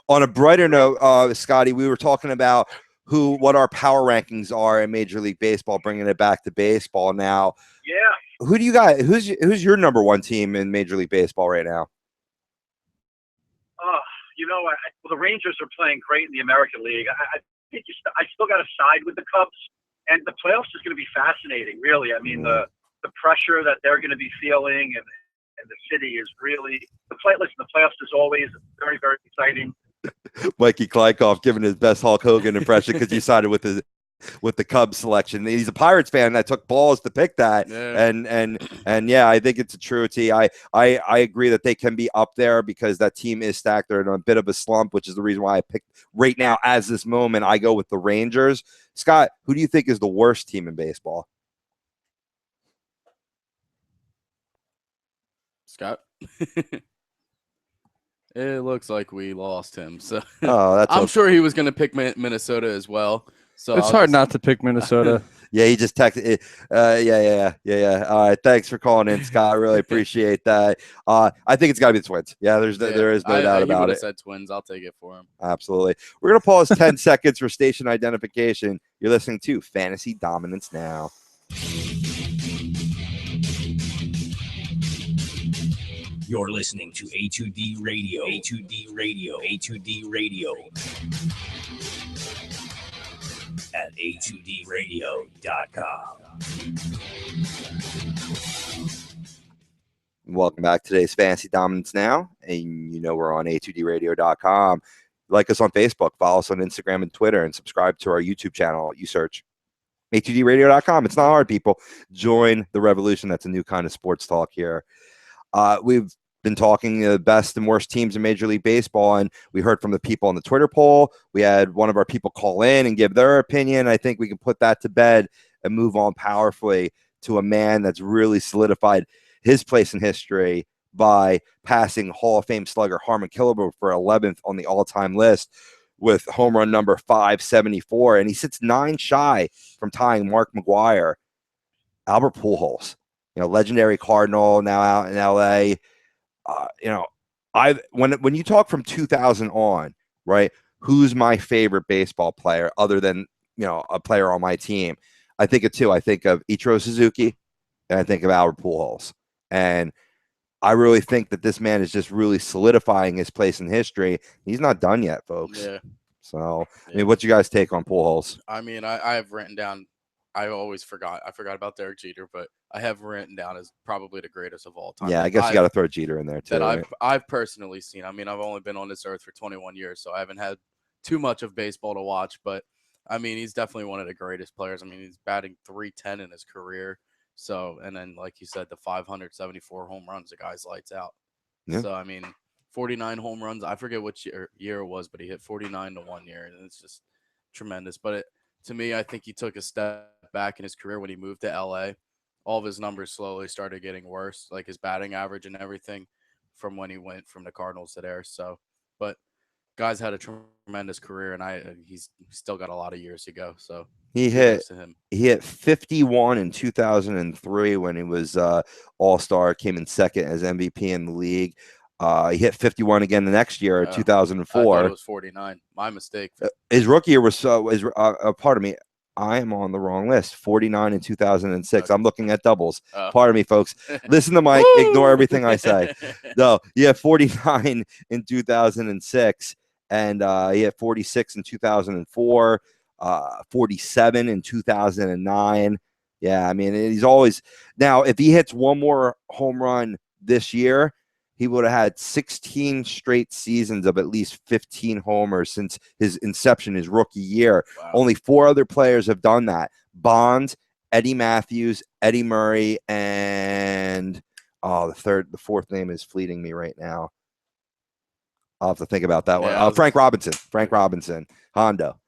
On a brighter note, Scotty, we were talking about what our power rankings are in Major League Baseball, bringing it back to baseball now. Yeah. Who do you got? Who's your number one team in Major League Baseball right now? Well, the Rangers are playing great in the American League. I think I still got to side with the Cubs, and the playoffs is going to be fascinating, really. I mean, the pressure that they're going to be feeling, and the city is really the playoffs is always very, very exciting. Mikey Klykov giving his best Hulk Hogan impression because you sided with the Cubs selection. He's a Pirates fan. That took balls to pick that, and yeah, I think it's a truity. I agree that they can be up there because that team is stacked. They're in a bit of a slump, which is the reason why I picked right now as this moment. I go with the Rangers. Scott, who do you think is the worst team in baseball? Scott. It looks like we lost him. So I'm sure he was going to pick Minnesota as well. So it's hard not to pick Minnesota. Yeah, he just texted. Yeah. All right, thanks for calling in, Scott. I really appreciate that. I think it's got to be the Twins. Yeah, there is no doubt about it. Said Twins. I'll take it for him. Absolutely. We're gonna pause 10 seconds for station identification. You're listening to Fantasy Dominance Now. You're listening to A2D Radio. A2D Radio. A2D Radio. At A2DRadio.com. Welcome back to today's Fantasy Dominance Now. And we're on A2DRadio.com. Like us on Facebook, follow us on Instagram and Twitter, and subscribe to our YouTube channel. You search A2DRadio.com. It's not hard, people. Join the revolution. That's a new kind of sports talk here. We've been talking the best and worst teams in Major League Baseball, and we heard from the people on the Twitter poll. We had one of our people call in and give their opinion. I think we can put that to bed and move on powerfully to a man that's really solidified his place in history by passing Hall of Fame slugger Harmon Killebrew for 11th on the all-time list with home run number 574, and he sits 9 shy from tying Mark McGwire. Albert Pujols, legendary Cardinal, now out in LA. When you talk from 2000 on, right, who's my favorite baseball player other than, a player on my team? I think of two. I think of Ichiro Suzuki, and I think of Albert Pujols. And I really think that this man is just really solidifying his place in history. He's not done yet, folks. Yeah. So, I mean, what's you guys take on Pujols? I mean, I have written down. I forgot about Derek Jeter, but I have written down as probably the greatest of all time. Yeah, I guess you got to throw Jeter in there too. That I've personally seen. I mean, I've only been on this earth for 21 years, so I haven't had too much of baseball to watch. But I mean, he's definitely one of the greatest players. I mean, he's batting .310 in his career. So, and then like you said, the 574 home runs, the guy's lights out. Yeah. So I mean, 49 home runs. I forget which year it was, but he hit 49 to 1 year, and it's just tremendous. But to me, I think he took a step back in his career when he moved to LA. All of his numbers slowly started getting worse, like his batting average and everything, from when he went from the Cardinals to there. So, but guy's had a tremendous career, and he's still got a lot of years to go. So he hit 51 in 2003 when he was All-Star, came in second as MVP in the league. He hit 51 again the next year, 2004. I thought it was 49. My mistake. His rookie year was pardon me. I am on the wrong list. 49 in 2006. Okay. I'm looking at doubles. Pardon me, folks. Listen to Mike. Ignore everything I say. No, yeah, 49 in 2006, and he had 46 in 2004, 47 in 2009. Yeah, I mean, he's always now. If he hits one more home run this year, he would have had 16 straight seasons of at least 15 homers since his inception, his rookie year. Wow. Only 4 other players have done that. Bonds, Eddie Matthews, Eddie Murray, and the fourth name is fleeting me right now. I'll have to think about that one. Frank Robinson, Hondo.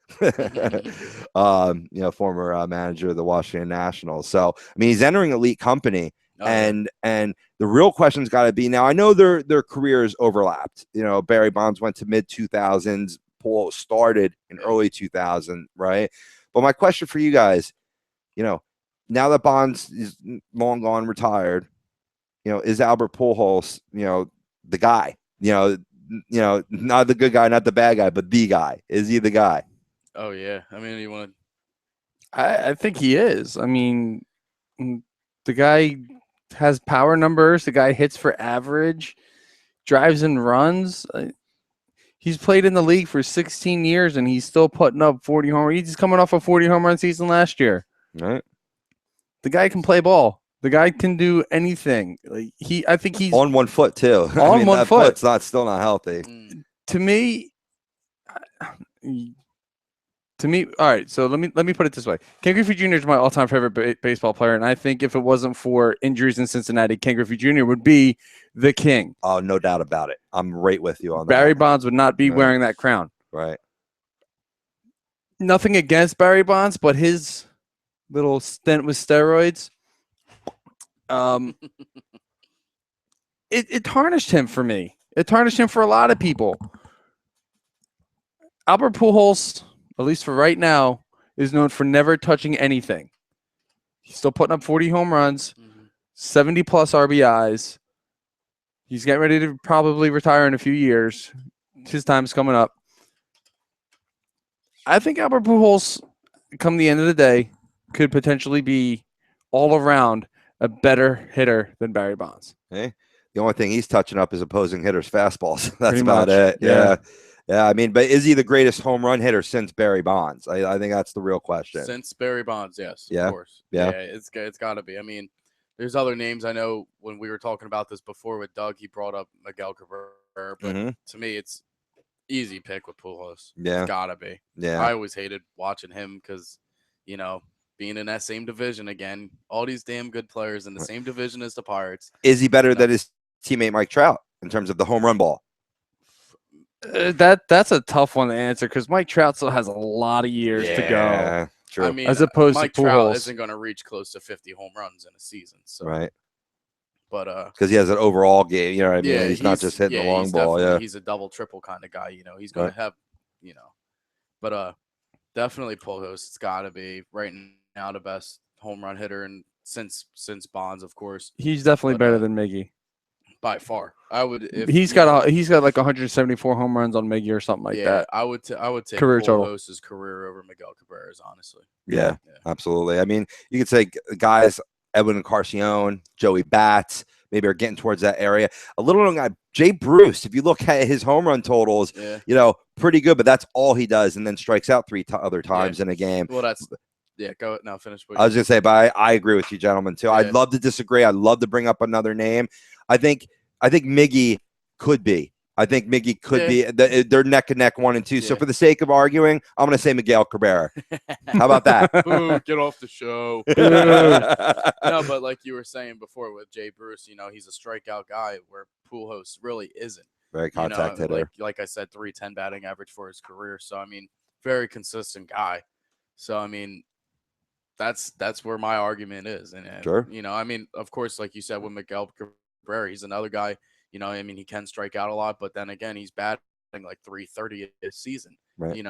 Former manager of the Washington Nationals. So, I mean, he's entering elite company. And the real question's got to be, now I know their careers overlapped. Barry Bonds went to mid 2000s, Pujols started in early 2000, right? But my question for you guys, now that Bonds is long gone, retired, is Albert Pujols, the guy? Not the good guy, not the bad guy, but the guy. Is he the guy? Oh yeah, I mean, you want I think he is. I mean, the guy has power numbers. The guy hits for average, drives and runs. He's played in the league for 16 years, and he's still putting up 40 home. He's coming off a 40 home run season last year. Right. The guy can play ball. The guy can do anything. I think he's on 1 foot too. On one that foot. foot's still not healthy. To me. All right. So let me put it this way: Ken Griffey Jr. is my all-time favorite baseball player, and I think if it wasn't for injuries in Cincinnati, Ken Griffey Jr. would be the king. Oh, no doubt about it. I'm right with you on that. Barry Bonds would not be wearing that crown. Right. Nothing against Barry Bonds, but his little stint with steroids, it tarnished him for me. It tarnished him for a lot of people. Albert Pujols, at least for right now, is known for never touching anything. He's still putting up 40 home runs, 70-plus RBIs. He's getting ready to probably retire in a few years. His time's coming up. I think Albert Pujols, come the end of the day, could potentially be all around a better hitter than Barry Bonds. Hey, the only thing he's touching up is opposing hitters' fastballs. That's Pretty about much. it. Yeah. I mean, but is he the greatest home run hitter since Barry Bonds? I think that's the real question. since Barry Bonds, yes, Yeah. of course, Yeah. it's got to be. I mean, there's other names I know. When we were talking about this before with Doug, he brought up Miguel Cabrera, but to me, it's easy pick with Pujols. Yeah. It's gotta be. Yeah. I always hated watching him because, being in that same division again, all these damn good players in the same division as the Pirates. Is he better than his teammate Mike Trout in terms of the home run ball? That's a tough one to answer because Mike Trout still has a lot of years to go. True. I mean, as opposed Mike to Trout Pujols. isn't going to reach close to 50 home runs in a season. So. Right. But because he has an overall game, you know what I mean? Yeah, he's not just hitting the long ball. Yeah. He's a double, triple kind of guy. He's going to have, but definitely Pujols. It's got to be right now the best home run hitter and since Bonds, of course. He's definitely better than Miggy. By far, I would. He's got like 174 home runs on Miggy or something like that. I would take career total. Pujols' career over Miguel Cabrera's, honestly. Yeah, absolutely. I mean, you could say guys, Edwin Encarnacion, Joey Bats, maybe are getting towards that area. A little known guy, Jay Bruce. If you look at his home run totals, pretty good, but that's all he does, and then strikes out three other times in a game. Well, that's. Yeah, go now. Finish. I was gonna say, but I agree with you, gentlemen, too. I'd love to disagree. I'd love to bring up another name. I think Miggy could be. I think Miggy could be. They're neck and neck, 1 and 2. Yeah. So for the sake of arguing, I'm gonna say Miguel Cabrera. How about that? Ooh, get off the show. No, but like you were saying before with Jay Bruce, he's a strikeout guy where Pujols really isn't. Very contact hitter. Like I said, 310 batting average for his career. So I mean, very consistent guy. So I mean. That's where my argument is. And sure. I mean, of course, like you said with Miguel Cabrera, he's another guy, I mean, he can strike out a lot, but then again, he's batting like 330 this season, right.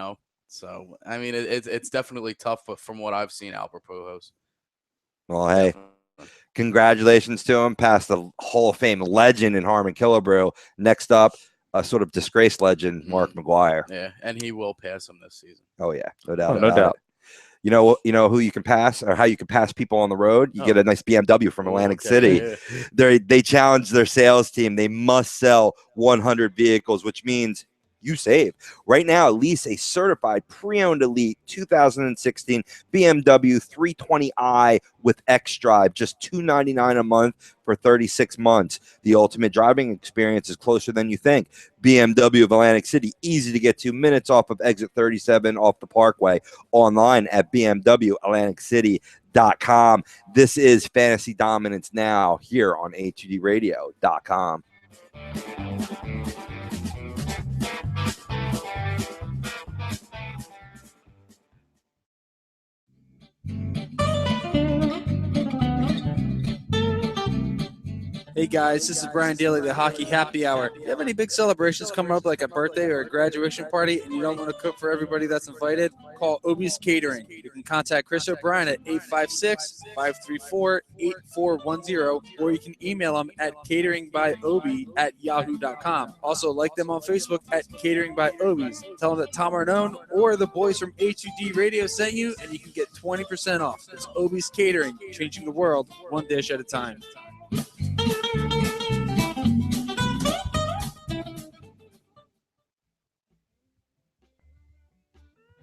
So, I mean, it's definitely tough, but from what I've seen, Albert Pujols. Well, hey, congratulations to him. Past the Hall of Fame legend in Harmon Killebrew. Next up, a sort of disgraced legend, Mark McGwire. Yeah, and he will pass him this season. Oh, yeah, no doubt. No doubt. You know who you can pass or how you can pass people on the road? You get a nice BMW from Atlantic City. Yeah. They challenge their sales team. They must sell 100 vehicles, which means you save. Right now, lease a certified pre-owned elite 2016 BMW 320i with xDrive, just $299 a month for 36 months. The ultimate driving experience is closer than you think. BMW of Atlantic City, easy to get 2 minutes off of exit 37 off the Parkway. Online at bmwatlanticcity.com. This is Fantasy Dominance Now here on a2dradio.com. Hey guys, this is Brian Daly, the Hockey Happy Hour. Do you have any big celebrations coming up, like a birthday or a graduation party, and you don't want to cook for everybody that's invited? Call Obie's Catering. You can can contact Chris O'Brien at 856-534-8410, or you can email him at cateringbyobi@yahoo.com. Also, like them on Facebook at Catering by Obies. Tell them that Tom Arnone or the boys from A2D Radio sent you, and you can get 20% off. It's Obies Catering, changing the world one dish at a time.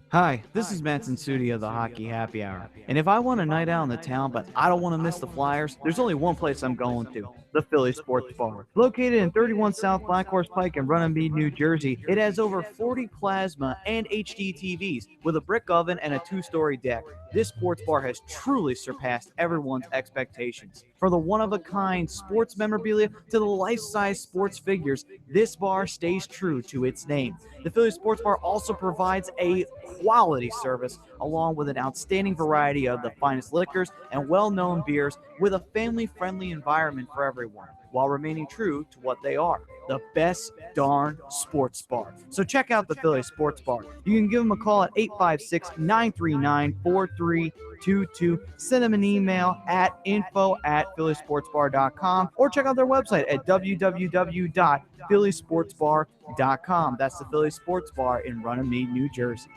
Hi, this is Matt Sudi of the Hockey Happy Hour. And if I want a night out in the town, but I don't want to miss the Flyers, there's only one place I'm going to. The Philly Sports Bar. Located in 31 South Black Horse Pike in Runnymede, New Jersey, it has over 40 plasma and HD TVs with a brick oven and a 2-story deck. This sports bar has truly surpassed everyone's expectations. From the one-of-a-kind sports memorabilia to the life-size sports figures, this bar stays true to its name. The Philly Sports Bar also provides a quality service along with an outstanding variety of the finest liquors and well-known beers with a family-friendly environment for everyone, while remaining true to what they are, the best darn sports bar. So check out the Philly Sports Bar. You can give them a call at 856-939-4322. Send them an email at info@phillysportsbar.com, or check out their website at www.phillysportsbar.com. That's the Philly Sports Bar in Runnymede, New Jersey.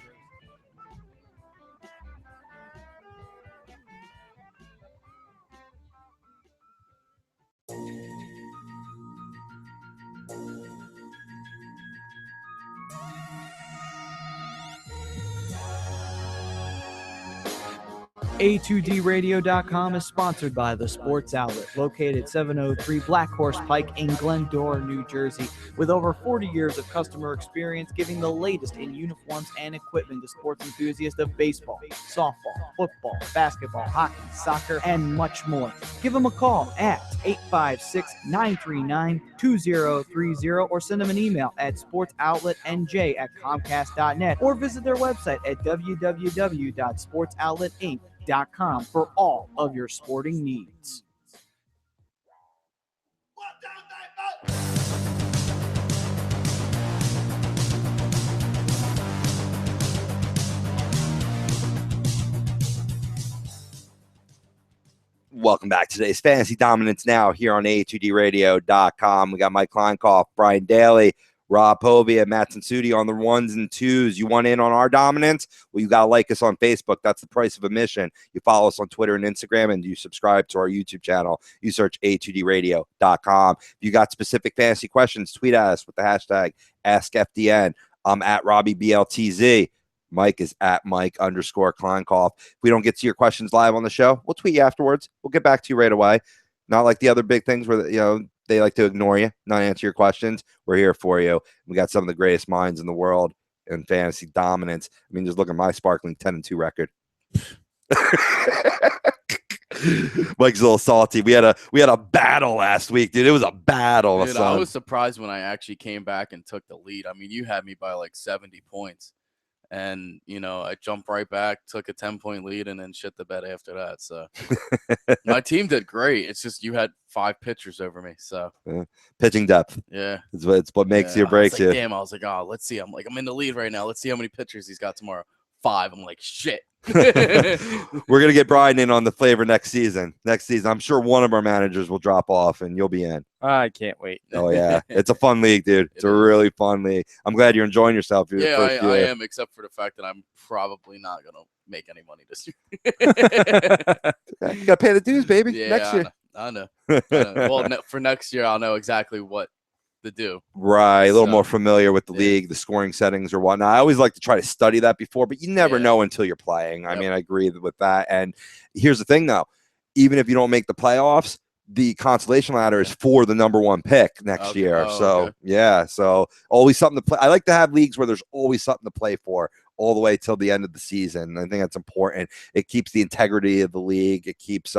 A2DRadio.com is sponsored by The Sports Outlet, located 703 Black Horse Pike in Glendora, New Jersey, with over 40 years of customer experience giving the latest in uniforms and equipment to sports enthusiasts of baseball, softball, football, basketball, hockey, soccer, and much more. Give them a call at 856-939-2030 or send them an email at sportsoutletnj@comcast.net or visit their website at www.sportsoutletinc.com for all of your sporting needs. Welcome back to today's Fantasy Dominance Now here on A2DRadio.com. We got Mike Kleinkoff, Brian Daly, Rob Povey, and Matt Sudi on the 1s and 2s. You want in on our dominance? Well, you got to like us on Facebook. That's the price of admission. You follow us on Twitter and Instagram, and you subscribe to our YouTube channel. You search A2DRadio.com. If you got specific fantasy questions, tweet at us with the hashtag AskFDN. I'm at RobbieBLTZ. Mike is at Mike_Kleinkoff. If we don't get to your questions live on the show, we'll tweet you afterwards. We'll get back to you right away. Not like the other big things where, they like to ignore you, not answer your questions. We're here for you. We got some of the greatest minds in the world in fantasy dominance. I mean, just look at my sparkling 10-2 record. Mike's a little salty. We had a battle last week, dude. It was a battle. Dude, I was surprised when I actually came back and took the lead. I mean, you had me by like 70 points. And, I jumped right back, took a 10-point lead, and then shit the bed after that. So my team did great. It's just you had 5 pitchers over me. So pitching depth. Yeah. It's what makes you or breaks you. Damn, I was like, oh, let's see. I'm in the lead right now. Let's see how many pitchers he's got tomorrow. 5. I'm like, shit. We're going to get Brian in on the flavor next season. I'm sure one of our managers will drop off and you'll be in. I can't wait. Oh, yeah. It's a fun league, dude. It's a really fun league. I'm glad you're enjoying yourself. Yeah, I am, except for the fact that I'm probably not going to make any money this year. You got to pay the dues, baby. Yeah, next year. I know. Well, for next year, I'll know exactly what to do. Right. A little more familiar with the league, the scoring settings or whatnot. I always like to try to study that before, but you never know until you're playing. I mean, I agree with that. And here's the thing, though. Even if you don't make the playoffs, the consolation ladder is for the number 1 pick next year. So always something to play. I like to have leagues where there's always something to play for all the way till the end of the season. I think that's important. It keeps the integrity of the league. It keeps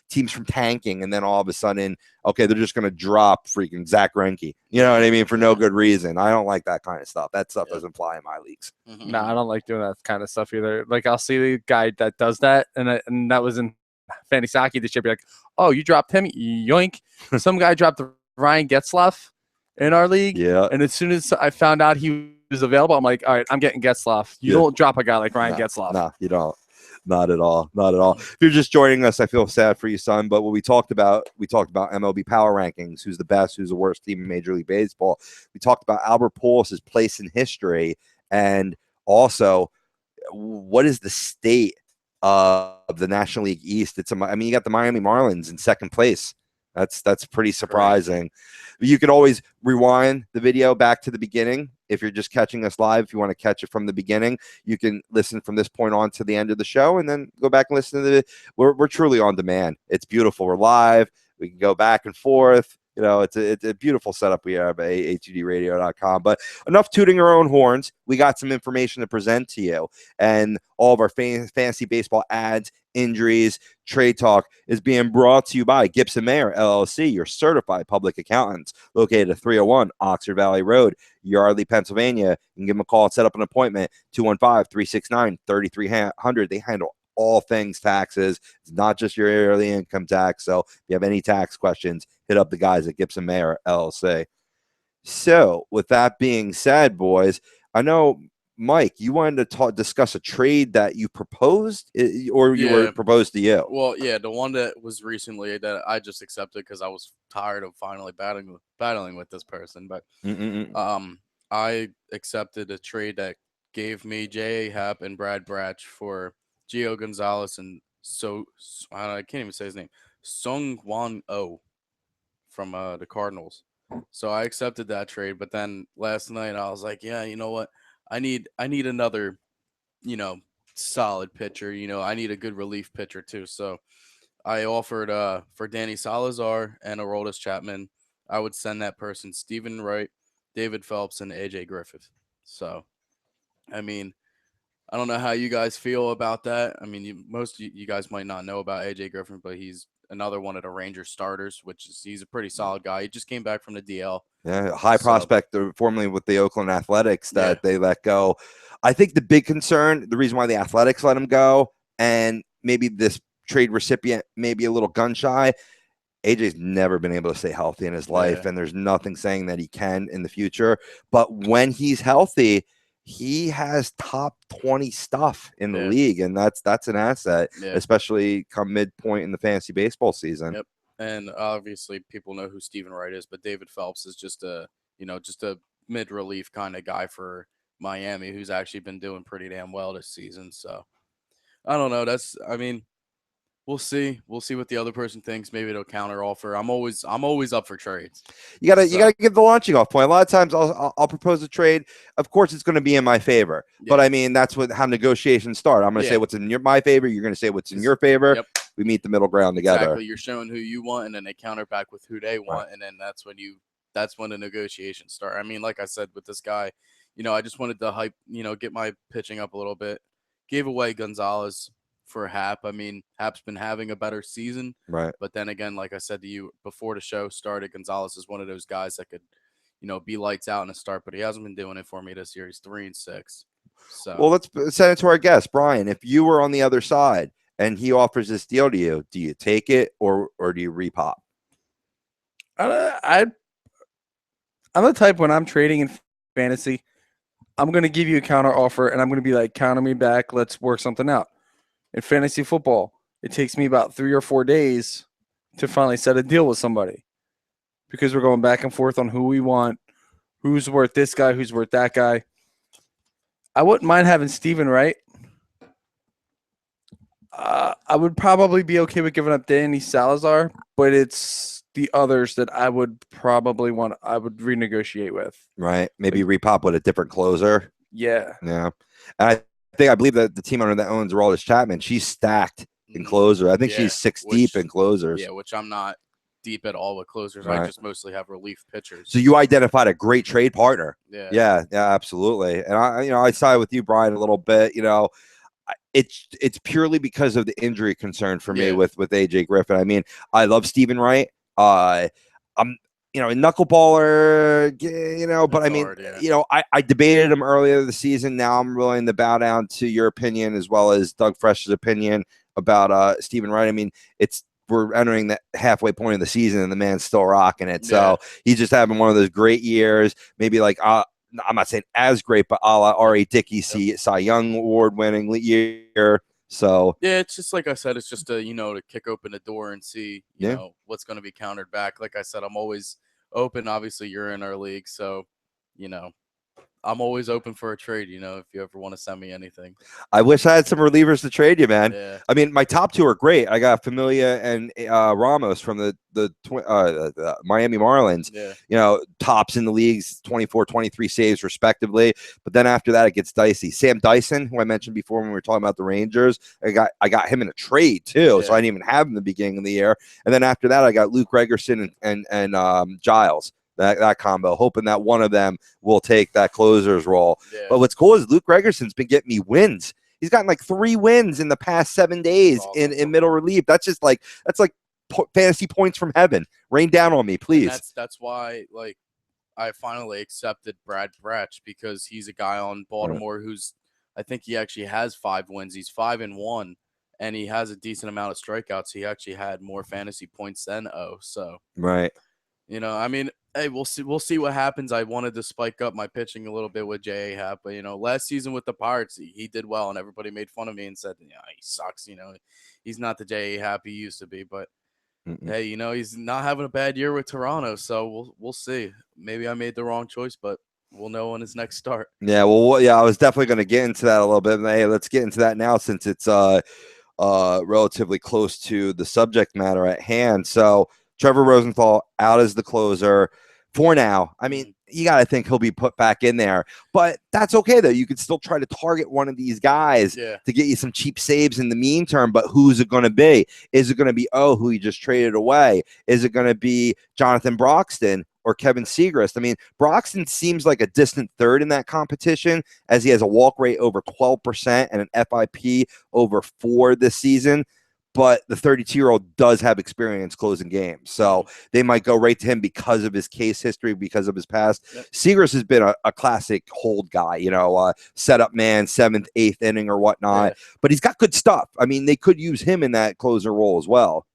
teams from tanking, and then all of a sudden, okay, they're just going to drop freaking Zach Greinke. You know what I mean? For no good reason. I don't like that kind of stuff. That stuff doesn't fly in my leagues. No, I don't like doing that kind of stuff either. Like, I'll see the guy that does that, and that was in fantasy hockey this year. Be like, oh, you dropped him? Yoink. Some guy dropped Ryan Getzlaf in our league. Yeah. And as soon as I found out he was available, I'm like, all right, I'm getting Getzlaf. You don't drop a guy like Ryan Getzlaf. No, you don't. Not at all. Not at all. If you're just joining us, I feel sad for you, son. But what we talked about MLB power rankings, who's the best, who's the worst team in Major League Baseball. We talked about Albert Pujols' place in history, and also what is the state of the National League East? You got the Miami Marlins in second place. That's pretty surprising. You can always rewind the video back to the beginning. If you're just catching us live, if you want to catch it from the beginning, you can listen from this point on to the end of the show and then go back and listen to the. We're truly on demand. It's beautiful. We're live. We can go back and forth. It's a beautiful setup we have at a2dradio.com. But enough tooting our own horns. We got some information to present to you. And all of our fantasy baseball ads, injuries, trade talk is being brought to you by Gibson Mayer, LLC, your certified public accountants, located at 301 Oxford Valley Road, Yardley, Pennsylvania. You can give them a call and set up an appointment, 215-369-3300. They handle all things taxes. It's not just your yearly income tax. So if you have any tax questions, hit up the guys at Gibson Mayer LLC. So with that being said, boys, I know, Mike, you wanted to discuss a trade that you proposed, or you were proposed to you. Well, yeah, the one that was recently that I just accepted because I was tired of finally battling with this person. But I accepted a trade that gave me J.A. Happ and Brad Bratch for Gio Gonzalez and I can't even say his name, Sung Won Oh from the Cardinals. So I accepted that trade, but then last night I was like, yeah, you know what? I need another, solid pitcher. I need a good relief pitcher too. So I offered for Danny Salazar and Aroldis Chapman, I would send that person Stephen Wright, David Phelps, and AJ Griffith. So, I mean, I don't know how you guys feel about that. I mean, most of you guys might not know about AJ Griffin, but he's another one of the Rangers starters, he's a pretty solid guy. He just came back from the DL. Yeah, high prospect, formerly with the Oakland Athletics that they let go. I think the big concern, the reason why the Athletics let him go, and maybe this trade recipient may be a little gun shy, AJ's never been able to stay healthy in his life, and there's nothing saying that he can in the future. But when he's healthy, he has top 20 stuff in the league, and that's an asset, especially come midpoint in the fantasy baseball season. Yep. And obviously people know who Stephen Wright is, but David Phelps is just a mid relief kind of guy for Miami who's actually been doing pretty damn well this season. So I don't know. We'll see. We'll see what the other person thinks. Maybe it'll counter offer. I'm always up for trades. You gotta give the launching off point. A lot of times I'll propose a trade. Of course, it's going to be in my favor. But I mean, that's how negotiations start. I'm going to say what's in my favor. You're going to say what's in your favor. Yep. We meet the middle ground together. Exactly. You're showing who you want, and then they counter back with who they want, and then that's when the negotiations start. I mean, like I said with this guy, I just wanted to get my pitching up a little bit. Gave away Gonzalez for Happ. I mean, Happ's been having a better season. Right. But then again, like I said to you before the show started, Gonzalez is one of those guys that could, be lights out in a start, but he hasn't been doing it for me this year. He's 3-6. So well, let's send it to our guest, Brian. If you were on the other side and he offers this deal to you, do you take it or do you repop? I'm the type when I'm trading in fantasy, I'm going to give you a counter offer and I'm going to be like, counter me back. Let's work something out. In fantasy football, it takes me about 3 or 4 days to finally set a deal with somebody because we're going back and forth on who we want, who's worth this guy, who's worth that guy. I wouldn't mind having Stephen Wright. I would probably be okay with giving up Danny Salazar, but it's the others that I would probably I would renegotiate with. Right. Maybe repop with a different closer. Yeah. Yeah. And I believe that the team owner that owns Aroldis Chapman, she's stacked in closer. I think she's six deep in closers. Yeah, which I'm not deep at all with closers. Right. I just mostly have relief pitchers. So you identified a great trade partner. Yeah, absolutely. And I side with you, Brian, a little bit. It's purely because of the injury concern for me with AJ Griffin. I mean, I love Stephen Wright. I'm a knuckleballer, but I mean, hard, I debated him earlier this season. Now I'm willing to bow down to your opinion as well as Doug Fresh's opinion about Stephen Wright. I mean, we're entering the halfway point of the season and the man's still rocking it. So he's just having one of those great years. Maybe like I'm not saying as great, but a la R.A. Dickey, Cy Young Award winning year. So Yeah, it's just like I said, it's just to, to kick open the door and see, you Yeah. know, what's going to be countered back. Like I said, I'm always open. Obviously, you're in our league, so, I'm always open for a trade, if you ever want to send me anything. I wish I had some relievers to trade you, man. Yeah. I mean, my top two are great. I got Familia and Ramos from the Miami Marlins. Yeah. Tops in the leagues, 24, 23 saves respectively. But then after that, it gets dicey. Sam Dyson, who I mentioned before when we were talking about the Rangers, I got him in a trade too, so I didn't even have him in the beginning of the year. And then after that, I got Luke Gregerson and Giles. That combo, hoping that one of them will take that closer's role. Yeah. But what's cool is Luke Gregerson's been getting me wins. He's gotten like 3 wins in the past 7 days in middle relief. That's just like fantasy points from heaven. Rain down on me, please. And that's why I finally accepted Brad Bretsch, because he's a guy on Baltimore who's, I think he actually has 5 wins. He's 5-1, and he has a decent amount of strikeouts. He actually had more fantasy points than O. So right. I mean, hey, we'll see what happens. I wanted to spike up my pitching a little bit with J.A. Happ, but last season with the Pirates, he did well, and everybody made fun of me and said, he sucks. He's not the J.A. Happ he used to be, but hey, he's not having a bad year with Toronto, so we'll see. Maybe I made the wrong choice, but we'll know on his next start. Yeah, well, I was definitely going to get into that a little bit. Hey, let's get into that now since it's relatively close to the subject matter at hand. So Trevor Rosenthal out as the closer for now. I mean, you got to think he'll be put back in there, but that's okay though. You could still try to target one of these guys to get you some cheap saves in the meantime. But who's it going to be? Is it going to be who he just traded away? Is it going to be Jonathan Broxton or Kevin Segrist? I mean, Broxton seems like a distant third in that competition, as he has a walk rate over 12% and an FIP over 4 this season. But the 32-year-old does have experience closing games. So they might go right to him because of his case history, because of his past. Yep. Segrist has been a classic hold guy, setup man, 7th, 8th inning or whatnot. Yeah. But he's got good stuff. I mean, they could use him in that closer role as well.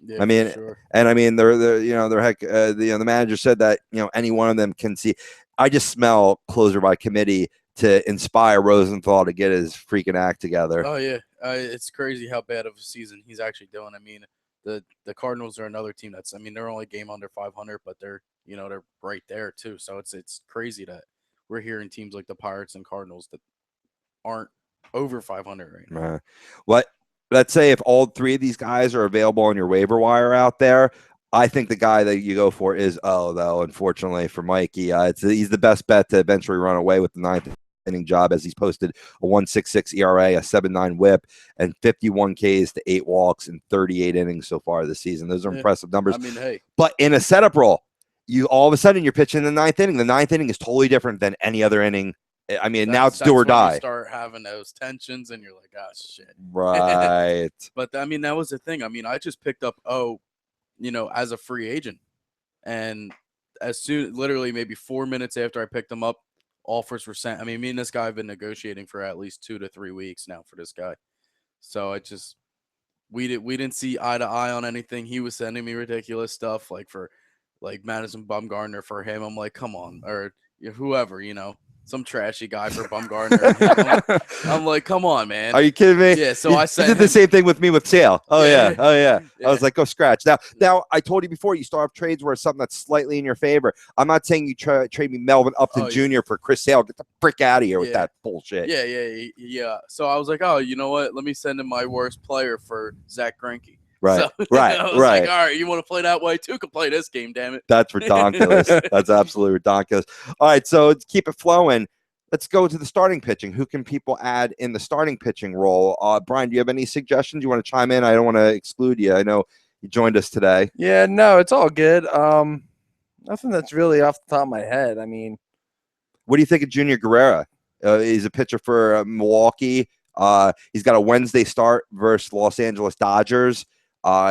Yeah, I mean, sure. And I mean, the manager said that, any one of them can see. I just smell closer by committee to inspire Rosenthal to get his freaking act together. Oh yeah, it's crazy how bad of a season he's actually doing. I mean, the Cardinals are another team they're only a game under 500, but they're they're right there too. So it's crazy that we're hearing teams like the Pirates and Cardinals that aren't over 500 right now. What? Let's say if all 3 of these guys are available on your waiver wire out there, I think the guy that you go for is though. Unfortunately for Mikey, he's the best bet to eventually run away with the 9th inning job, as he's posted a 1.66 ERA, a 7.9 WHIP, and 51 Ks to 8 walks in 38 innings so far this season. Those are impressive numbers. I mean, hey, but in a setup role, you all of a sudden you're pitching in the 9th inning. The 9th inning is totally different than any other inning. I mean, now it's do or die. You start having those tensions, and you're like, oh shit. Right. But I mean, that was the thing. I mean, I just picked up as a free agent, and literally maybe 4 minutes after I picked him up, offers were sent. I mean, me and this guy have been negotiating for at least 2 to 3 weeks now for this guy. So we didn't see eye to eye on anything. He was sending me ridiculous stuff for Madison Bumgarner for him. I'm like, come on, or whoever, some trashy guy for Bumgarner. I'm like, come on, man. Are you kidding me? Yeah. So I said did the same thing with me with Sale. Oh yeah. I was like, go scratch. Now I told you before, you start off trades where it's something that's slightly in your favor. I'm not saying you trade me Melvin Upton Jr. for Chris Sale. Get the frick out of here with that bullshit. Yeah. So I was like, oh, you know what? Let me send him my worst player for Zach Greinke. Right, so, right, I was like, all right, you want to play that way too? Can play this game, damn it. That's ridiculous. That's absolutely ridiculous. All right, so let's keep it flowing. Let's go to the starting pitching. Who can people add in the starting pitching role? Brian, do you have any suggestions? You want to chime in? I don't want to exclude you. I know you joined us today. Yeah, no, it's all good. Nothing that's really off the top of my head. I mean, what do you think of Junior Guerrera? He's a pitcher for Milwaukee. He's got a Wednesday start versus Los Angeles Dodgers.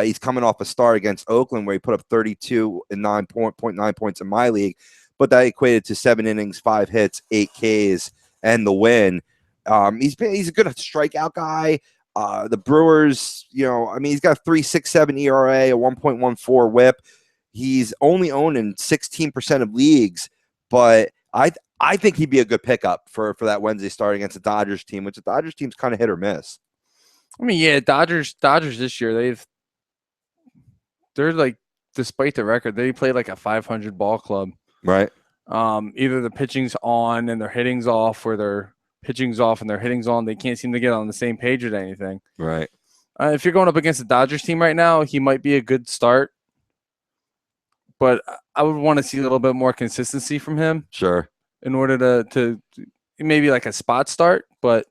He's coming off a start against Oakland where he put up 32 and 9.9 points in my league, but that equated to 7 innings, 5 hits, 8 Ks, and the win. He's a good strikeout guy. The Brewers, he's got a 3.67 ERA, a 1.14 WHIP. He's only owned in 16% of leagues, but I think he'd be a good pickup for that Wednesday start against the Dodgers team, which the Dodgers team's kind of hit or miss. I mean, yeah, Dodgers this year, they're like, despite the record, they play like a 500 ball club. Right. Either the pitching's on and their hitting's off, or their pitching's off and their hitting's on. They can't seem to get on the same page with anything. Right. If you're going up against the Dodgers team right now, he might be a good start, but I would want to see a little bit more consistency from him. Sure. In order to maybe like a spot start, but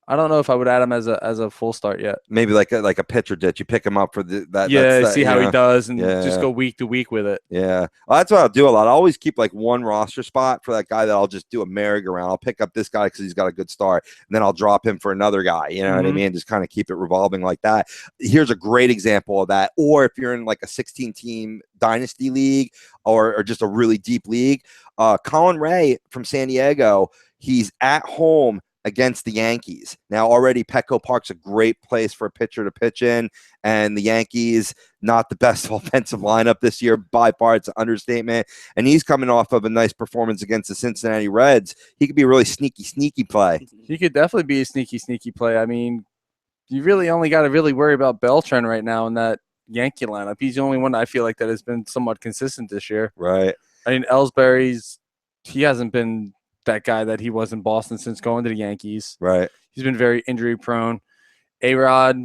I don't know if I would add him as a full start yet. Maybe like a pitcher ditch. You pick him up for that. Yeah, see how he does, and just go week to week with it. Yeah, well, that's what I'll do a lot. I always keep like one roster spot for that guy that I'll just do a merry-go-round. I'll pick up this guy because he's got a good start, and then I'll drop him for another guy. You know what I mean? Just kind of keep it revolving like that. Here's a great example of that. Or if you're in like a 16-team dynasty league or just a really deep league, Colin Ray from San Diego, he's at home against the Yankees. Now already Petco Park's a great place for a pitcher to pitch in, and the Yankees, not the best offensive lineup this year by far. It's an understatement. And he's coming off of a nice performance against the Cincinnati Reds. He could be a really sneaky play. He could definitely be a sneaky play. I mean, you really only got to really worry about Beltran right now in that Yankee lineup. He's the only one I feel like that has been somewhat consistent this year. Right. I mean, Ellsbury's, he hasn't been that guy that he was in Boston since going to the Yankees. Right. He's been very injury prone. A-Rod,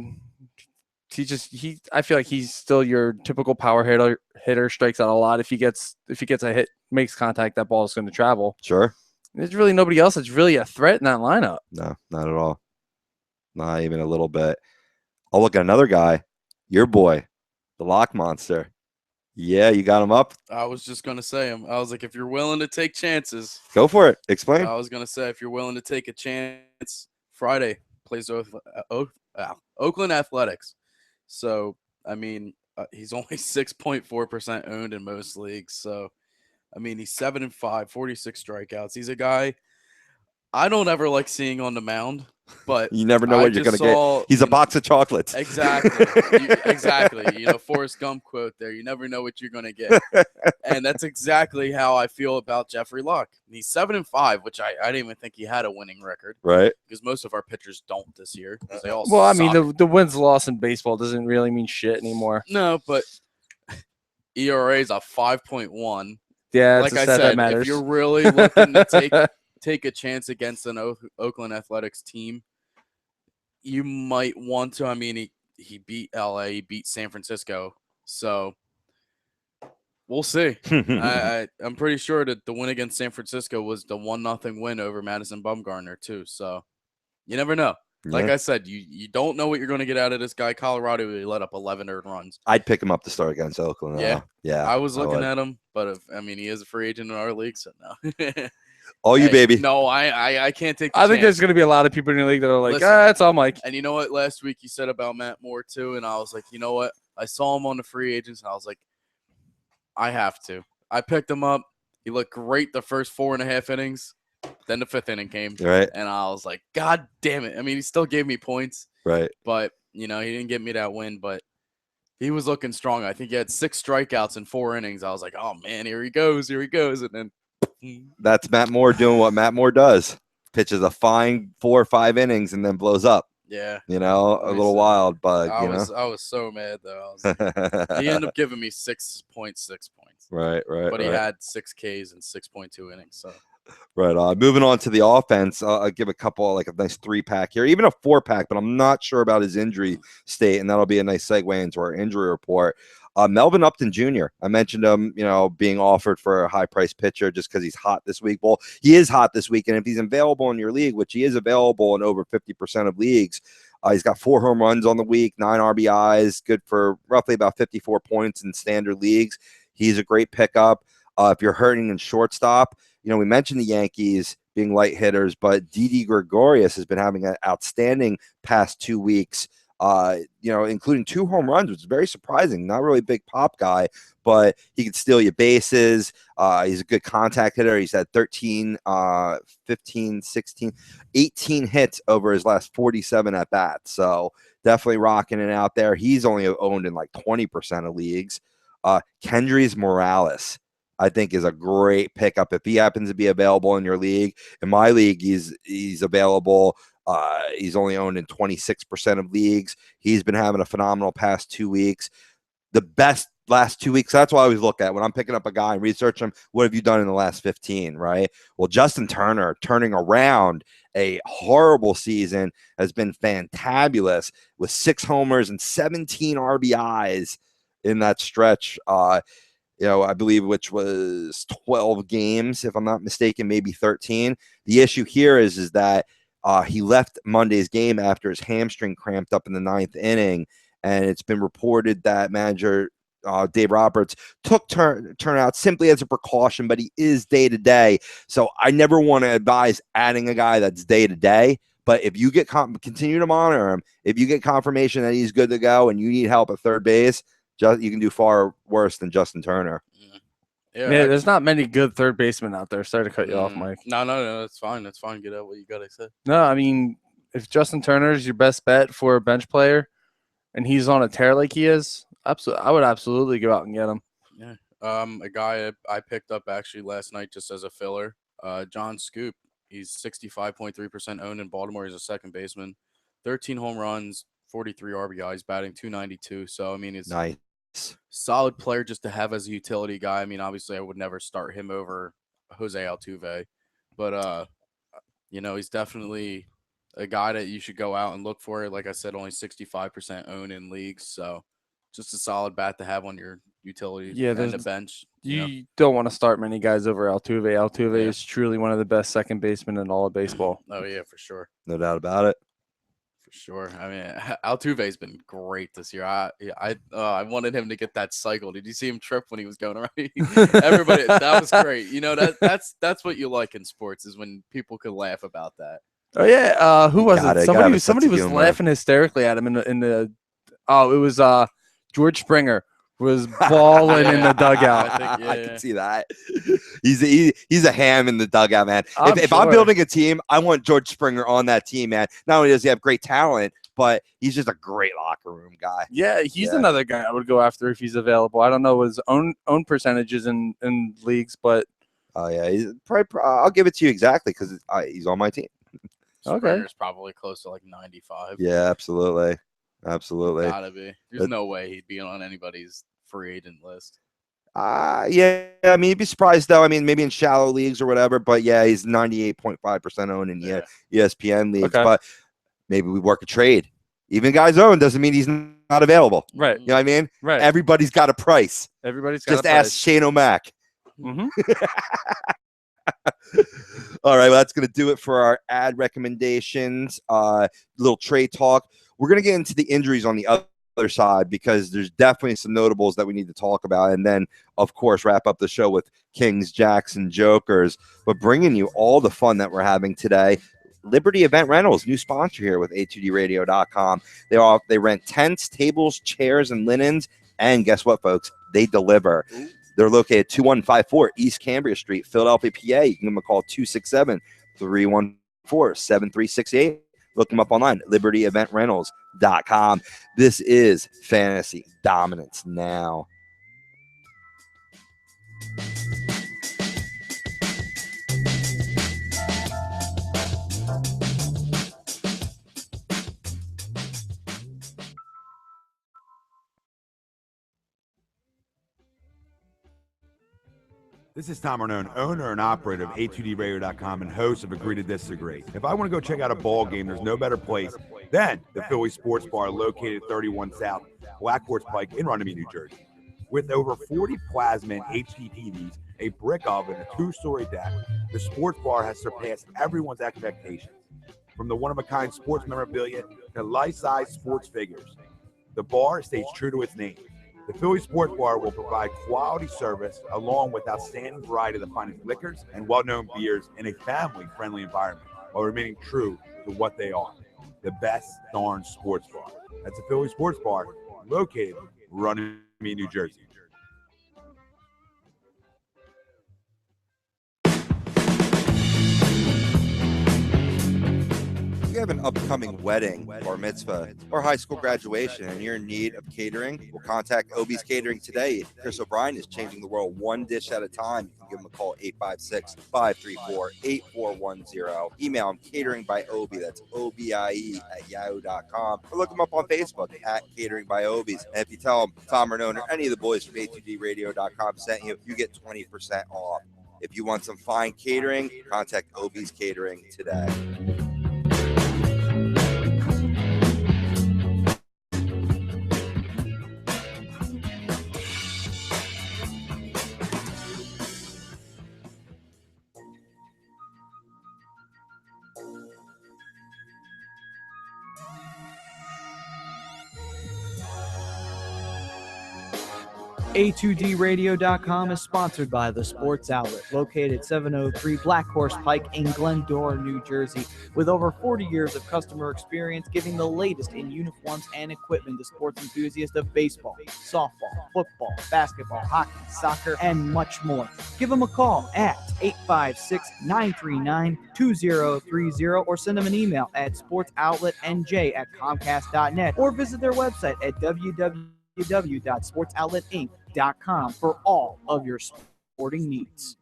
I feel like he's still your typical power hitter, strikes out a lot. If he gets a hit, makes contact, that ball is going to travel. Sure. There's really nobody else that's really a threat in that lineup. No, not at all. Not even a little bit. I'll look at another guy, your boy, the lock monster. Yeah, you got him up. I was just going to say him. I was like, if you're willing to take chances. Go for it. Explain. I was going to say, if you're willing to take a chance, Friday plays Oakland Athletics. So, I mean, he's only 6.4% owned in most leagues. So, I mean, he's 7-5, 46 strikeouts. He's a guy I don't ever like seeing on the mound, but you never know what you're going to get. He's a box of chocolates. Exactly. Exactly. Forrest Gump quote there. You never know what you're going to get. And that's exactly how I feel about Jeffrey Luck. He's 7-5, which I didn't even think he had a winning record. Right. Because most of our pitchers don't this year. They all I suck. mean, the wins loss in baseball doesn't really mean shit anymore. No, but ERA is a 5.1. Yeah, like I said, if you're really looking to take a chance against an Oakland Athletics team, you might want to. I mean, he beat LA, he beat San Francisco, so we'll see. I'm pretty sure that the win against San Francisco was the 1-0 win over Madison Bumgarner too. So you never know. Like I said, you don't know what you're going to get out of this guy. Colorado, he let up 11 earned runs. I'd pick him up to start against Oakland. Yeah. I was looking at him, but he is a free agent in our league, so no. All you, baby. No, I can't take the I think chance. there's going to be a lot of people in the league that are like, Listen, that's all Mike. And you know what? Last week you said about Matt Moore, too, and I was like, you know what? I saw him on the free agents, and I was like, I have to. I picked him up. He looked great the first 4.5 innings. Then the 5th inning came. Right. And I was like, God damn it. I mean, he still gave me points. Right. But, he didn't get me that win, but he was looking strong. I think he had 6 strikeouts in 4 innings. I was like, oh, man, here he goes. And then that's Matt Moore doing what Matt Moore does. Pitches a fine 4 or 5 innings and then blows up. Yeah. A little wild, but I was so mad though. He ended up giving me 6.6 points. Right. But he had 6 Ks and 6.2 innings. So right. Moving on to the offense, I'll give a couple, like a nice 3-pack here, even a 4-pack, but I'm not sure about his injury state, and that'll be a nice segue into our injury report. Melvin Upton Jr. I mentioned him, being offered for a high-priced pitcher just because he's hot this week. Well, he is hot this week, and if he's available in your league, which he is available in over 50% of leagues, he's got 4 home runs on the week, 9 RBIs, good for roughly about 54 points in standard leagues. He's a great pickup. If you're hurting in shortstop, we mentioned the Yankees being light hitters, but Didi Gregorius has been having an outstanding past 2 weeks. Including 2 home runs, which is very surprising. Not really a big pop guy, but he can steal your bases. He's a good contact hitter. He's had 13, 15, 16, 18 hits over his last 47 at bats. So definitely rocking it out there. He's only owned in like 20% of leagues. Kendrys Morales, I think, is a great pickup if he happens to be available in your league. In my league, he's available He's only owned in 26% of leagues. He's been having a phenomenal past 2 weeks. The best last 2 weeks. That's what I always look at when I'm picking up a guy and research him. What have you done in the last 15, right? Well, Justin Turner turning around a horrible season has been fantabulous with 6 homers and 17 RBIs in that stretch. I believe which was 12 games, if I'm not mistaken, maybe 13. The issue here is that he left Monday's game after his hamstring cramped up in the 9th inning, and it's been reported that manager Dave Roberts took turnout simply as a precaution, but he is day-to-day. So I never want to advise adding a guy that's day-to-day. But if you get continue to monitor him, if you get confirmation that he's good to go and you need help at third base, you can do far worse than Justin Turner. Yeah, there's not many good third basemen out there. Sorry to cut you off, Mike. No, that's fine. That's fine. Get out what you got to say. No, I mean, if Justin Turner is your best bet for a bench player and he's on a tear like he is, I would absolutely go out and get him. Yeah. A guy I picked up actually last night just as a filler, John Scoop. He's 65.3% owned in Baltimore. He's a second baseman. 13 home runs, 43 RBIs, batting .292. So, I mean, it's nice. Solid player just to have as a utility guy. I mean, obviously, I would never start him over Jose Altuve. But, he's definitely a guy that you should go out and look for. Like I said, only 65% owned in leagues. So, just a solid bat to have on your utility and the bench. You don't want to start many guys over Altuve. Altuve is truly one of the best second basemen in all of baseball. Oh, yeah, for sure. No doubt about it. For sure. I mean, Altuve's been great this year. I wanted him to get that cycle. Did you see him trip when he was going around? Everybody, that was great. That's what you like in sports is when people could laugh about that. Oh yeah, who was it? Somebody was laughing hysterically at him it was George Springer was balling in the dugout. I can see that. He's a ham in the dugout, man. If I'm building a team, I want George Springer on that team, man. Not only does he have great talent, but he's just a great locker room guy. Yeah, he's another guy I would go after if he's available. I don't know his own percentages in leagues, but he's probably, I'll give it to you exactly because he's on my team. Springer's probably close to like 95. Yeah, absolutely. Gotta be. There's no way he'd be on anybody's free agent list. Yeah. I mean, you'd be surprised though. I mean, maybe in shallow leagues or whatever, but yeah, he's 98.5% owned in ESPN leagues. Okay. But maybe we work a trade. Even guys owned doesn't mean he's not available. Right. You know what I mean? Right. Everybody's got a price. Everybody's got just ask Shane O'Mac. Mm-hmm. All right, well, that's going to do it for our ad recommendations. Little trade talk. We're going to get into the injuries on the other side because there's definitely some notables that we need to talk about. And then, of course, wrap up the show with Kings, Jacks, and Jokers. But bringing you all the fun that we're having today. Liberty Event Rentals, new sponsor here with A2DRadio.com. They rent tents, tables, chairs, and linens. And guess what, folks? They deliver. They're located 2154 East Cambria Street, Philadelphia, PA. You can give them a call 267-314-7368. Look them up online, libertyeventrentals.com. This is Fantasy Dominance Now. This is Tom Arnone, owner and operator of A2DRadio.com and host of Agree to Disagree. If I want to go check out a ball game, there's no better place than the Philly Sports Bar located at 31 South Black Horse Pike in Runnymede, New Jersey. With over 40 plasma and HD TVs, a brick oven, a 2-story deck, the sports bar has surpassed everyone's expectations. From the one-of-a-kind sports memorabilia to life-size sports figures, the bar stays true to its name. The Philly Sports Bar will provide quality service along with outstanding variety of the finest liquors and well-known beers in a family-friendly environment while remaining true to what they are, the best darn sports bar. That's the Philly Sports Bar located in Runnymede, New Jersey. you have an upcoming wedding, bar mitzvah, or high school graduation and you're in need of catering, well, contact Obie's Catering today. Chris O'Brien is changing the world one dish at a time. You can give him a call, 856-534-8410. Email him cateringbyobie, that's OBIE @yahoo.com. Or look him up on Facebook at Catering by Obie's. And if you tell him Tom Arnone or any of the boys from A2DRadio.com sent you, you get 20% off. If you want some fine catering, contact Obie's Catering today. A2DRadio.com is sponsored by The Sports Outlet, located 703 Black Horse Pike in Glendora, New Jersey. With over 40 years of customer experience, giving the latest in uniforms and equipment to sports enthusiasts of baseball, softball, football, basketball, hockey, soccer, and much more. Give them a call at 856-939-2030 or send them an email at sportsoutletnj@comcast.net or visit their website at www.sportsoutletinc.com for all of your sporting needs.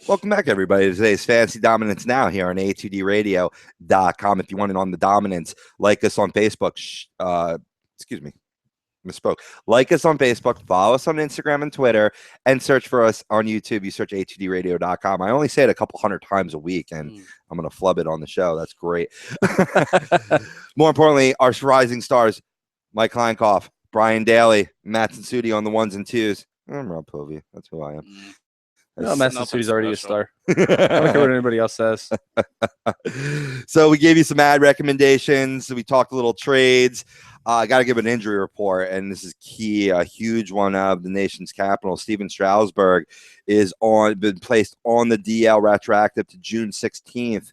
Welcome back, everybody, to today's Fantasy Dominance Now here on A2DRadio.com. If you want it on the dominance, like us on Facebook. Misspoke. Like us on Facebook, follow us on Instagram and Twitter, and search for us on YouTube. You search A2DRadio.com. I only say it a couple hundred times a week, and I'm going to flub it on the show. That's great. More importantly, our rising stars, Mike Kleinkoff, Brian Daly, Matt Sudi on the ones and twos. I'm Rob Povey. That's who I am. No, Matt Sudi's already a star. I don't care what anybody else says. So we gave you some ad recommendations. We talked a little trades. I got to give an injury report, and this is key, a huge one of the nation's capital. Steven Strasburg is been placed on the DL retroactive to June 16th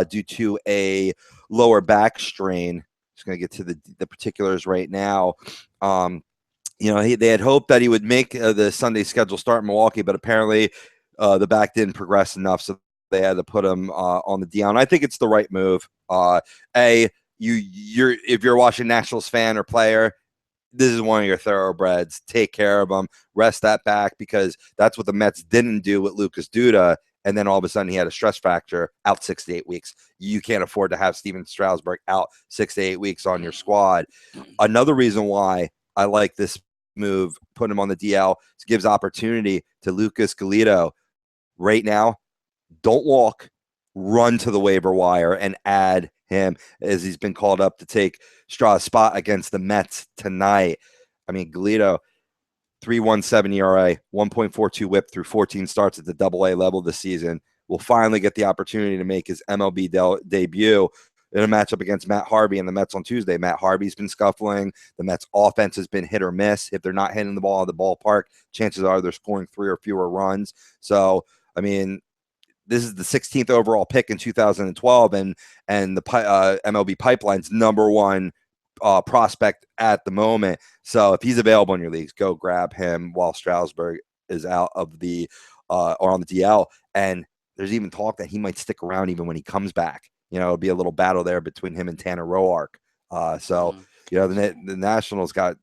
due to a lower back strain. Just going to get to the particulars right now. They had hoped that he would make the Sunday schedule start in Milwaukee, but apparently the back didn't progress enough, so they had to put him on the DL. And I think it's the right move. If you're a Washington Nationals fan or player, this is one of your thoroughbreds. Take care of them. Rest that back, because that's what the Mets didn't do with Lucas Duda. And then all of a sudden he had a stress fracture, out 6 to 8 weeks. You can't afford to have Steven Strasburg out 6 to 8 weeks on your squad. Another reason why I like this move, putting him on the DL, gives opportunity to Lucas Giolito right now. Don't walk, run to the waiver wire and add him, as he's been called up to take Straw's spot against the Mets tonight. I mean, Giolito, 3.17 ERA, 1.42 WHIP through 14 starts at the AA level this season. Will finally get the opportunity to make his MLB debut in a matchup against Matt Harvey and the Mets on Tuesday. Matt Harvey's been scuffling. The Mets offense has been hit or miss. If they're not hitting the ball out of the ballpark, chances are they're scoring 3 or fewer runs. So, I mean, this is the 16th overall pick in 2012, and the MLB Pipeline's #1 prospect at the moment. So if he's available in your leagues, go grab him while Strasburg is out of the or on the DL. And there's even talk that he might stick around even when he comes back. It'll be a little battle there between him and Tanner Roark. The Nationals got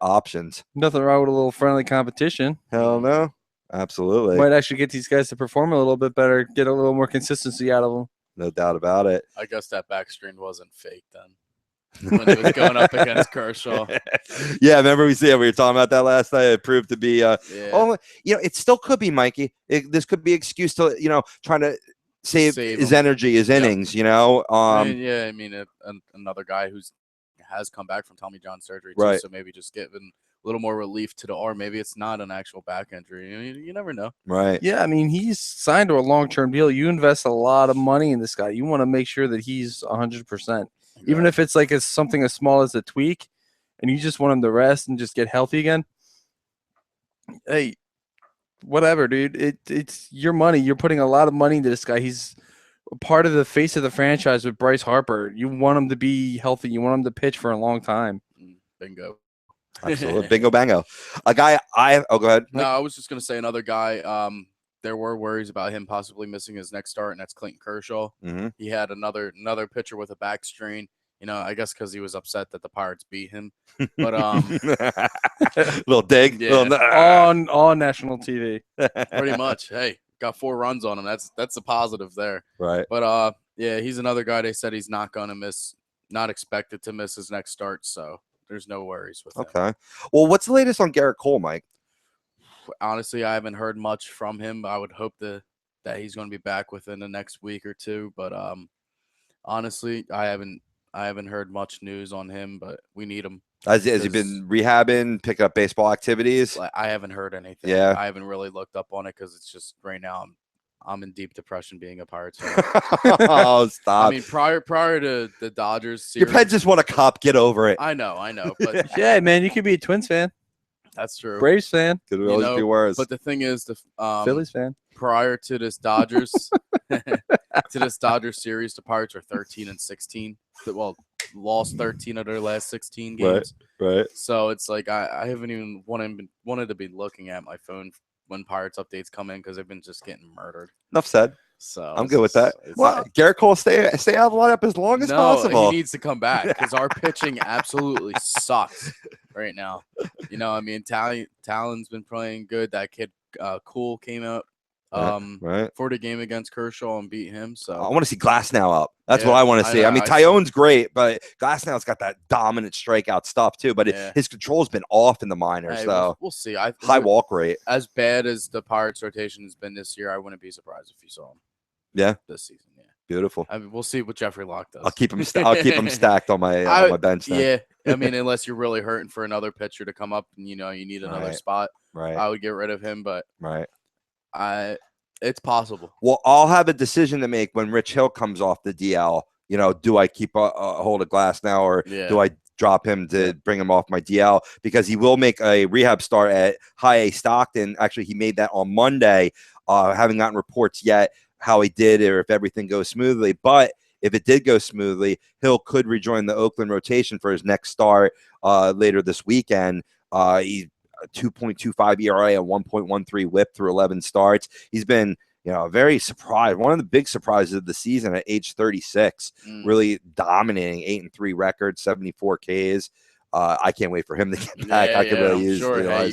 options. Nothing wrong with a little friendly competition. Hell no. Absolutely. Might actually get these guys to perform a little bit better, get a little more consistency out of them. No doubt about it. I guess that back strain wasn't fake then, when it was going up against Kershaw. Yeah, remember we were talking about that last night. It proved to be it still could be, Mikey. This could be an excuse to trying to save his energy, his innings. Another guy has come back from Tommy John surgery too, so maybe just giving a little more relief to the arm. Maybe it's not an actual back injury. You never know. Right. Yeah, I mean, he's signed to a long-term deal. You invest a lot of money in this guy. You want to make sure that he's 100%. Even if it's like something as small as a tweak, and you just want him to rest and just get healthy again. Hey, whatever, dude. It's your money. You're putting a lot of money into this guy. He's part of the face of the franchise with Bryce Harper. You want him to be healthy. You want him to pitch for a long time. Bingo. Absolutely. Bingo bango. A guy go ahead. No, I was just gonna say another guy. There were worries about him possibly missing his next start, and that's Clayton Kershaw. Mm-hmm. He had another pitcher with a back strain. I guess because he was upset that the Pirates beat him. But little dig. Yeah. On national TV. Pretty much. Hey, got 4 runs on him. That's a positive there. Right. But yeah, he's another guy. They said he's not gonna miss, not expected to miss his next start. So there's no worries with him. Okay. Well, what's the latest on Garrett Cole, Mike? Honestly, I haven't heard much from him. I would hope that he's going to be back within the next week or two. But honestly, I haven't heard much news on him. But we need him. Has he been rehabbing, picking up baseball activities? I haven't heard anything. Yeah. I haven't really looked up on it because it's just right now I'm in deep depression being a Pirates fan. Oh, stop. I mean, prior to the Dodgers series, your Peds just want a cup. Get over it. I know. But Yeah, man, you could be a Twins fan, that's true. Braves fan, Could always be worse. But the thing is, Phillies fan. prior to this Dodgers series, the Pirates are 13-16. Well, lost 13 of their last 16 games. Right. So it's like I haven't even wanted to be looking at my phone when Pirates updates come in because they've been just getting murdered. Enough said. So I'm good with that. Well, Garrett Cole, stay out of the lineup as long as possible. He needs to come back because our pitching absolutely sucks right now. I mean, Talon's been playing good. That kid, Cool, came out right. for the game against Kershaw and beat him. So I want to see Glasnow up. That's Yeah, what I want to see. I mean, I Tyone's great, but Glasnow's got that dominant strikeout stuff too. But Yeah. his control's been off in the minors, Hey, so we'll see. high walk rate. As bad as the Pirates rotation has been this year, I wouldn't be surprised if you saw him. Yeah, this season. Yeah, beautiful. I mean, we'll see what Jeffrey Locke does. I'll keep him. I'll keep him stacked on my my bench. Then. Yeah, I mean, unless you're really hurting for another pitcher to come up and you need another Right. spot, Right. I would get rid of him. But Right. it's possible. Well, I'll have a decision to make when Rich Hill comes off the DL. Do I keep a hold of Glasnow or do I drop him to bring him off my DL? Because he will make a rehab start at High A Stockton. Actually, he made that on Monday. Haven't gotten reports yet how he did or if everything goes smoothly. But if it did go smoothly, Hill could rejoin the Oakland rotation for his next start later this weekend. He's a 2.25 ERA and 1.13 WHIP through 11 starts. He's been very surprised. One of the big surprises of the season at age 36, really dominating 8-3 record, 74 Ks. I can't wait for him to get back. I could really use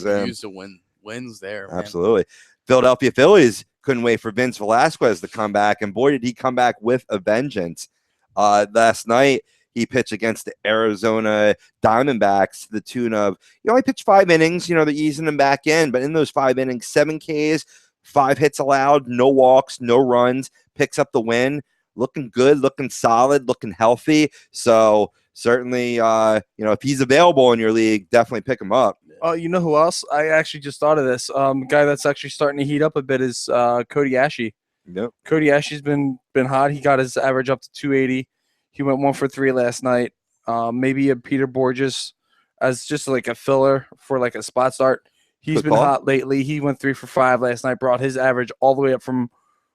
him. Use the wins there. Man. Absolutely. Philadelphia Phillies couldn't wait for Vince Velasquez to come back, and boy, did he come back with a vengeance. Last night, he pitched against the Arizona Diamondbacks to the tune of, he only pitched 5 innings. They're easing him back in, but in those 5 innings, 7 Ks, 5 hits allowed, no walks, no runs, picks up the win. Looking good, looking solid, looking healthy. So certainly, if he's available in your league, definitely pick him up. Oh, you know who else? I actually just thought of this. Guy that's actually starting to heat up a bit is Cody Ashe. Yep. Cody Ashe's been hot. He got his average up to 280. He went 1 for 3 last night. Maybe a Peter Borges as just like a filler for like a spot start. He's been hot lately. He went 3 for 5 last night. Brought his average all the way up from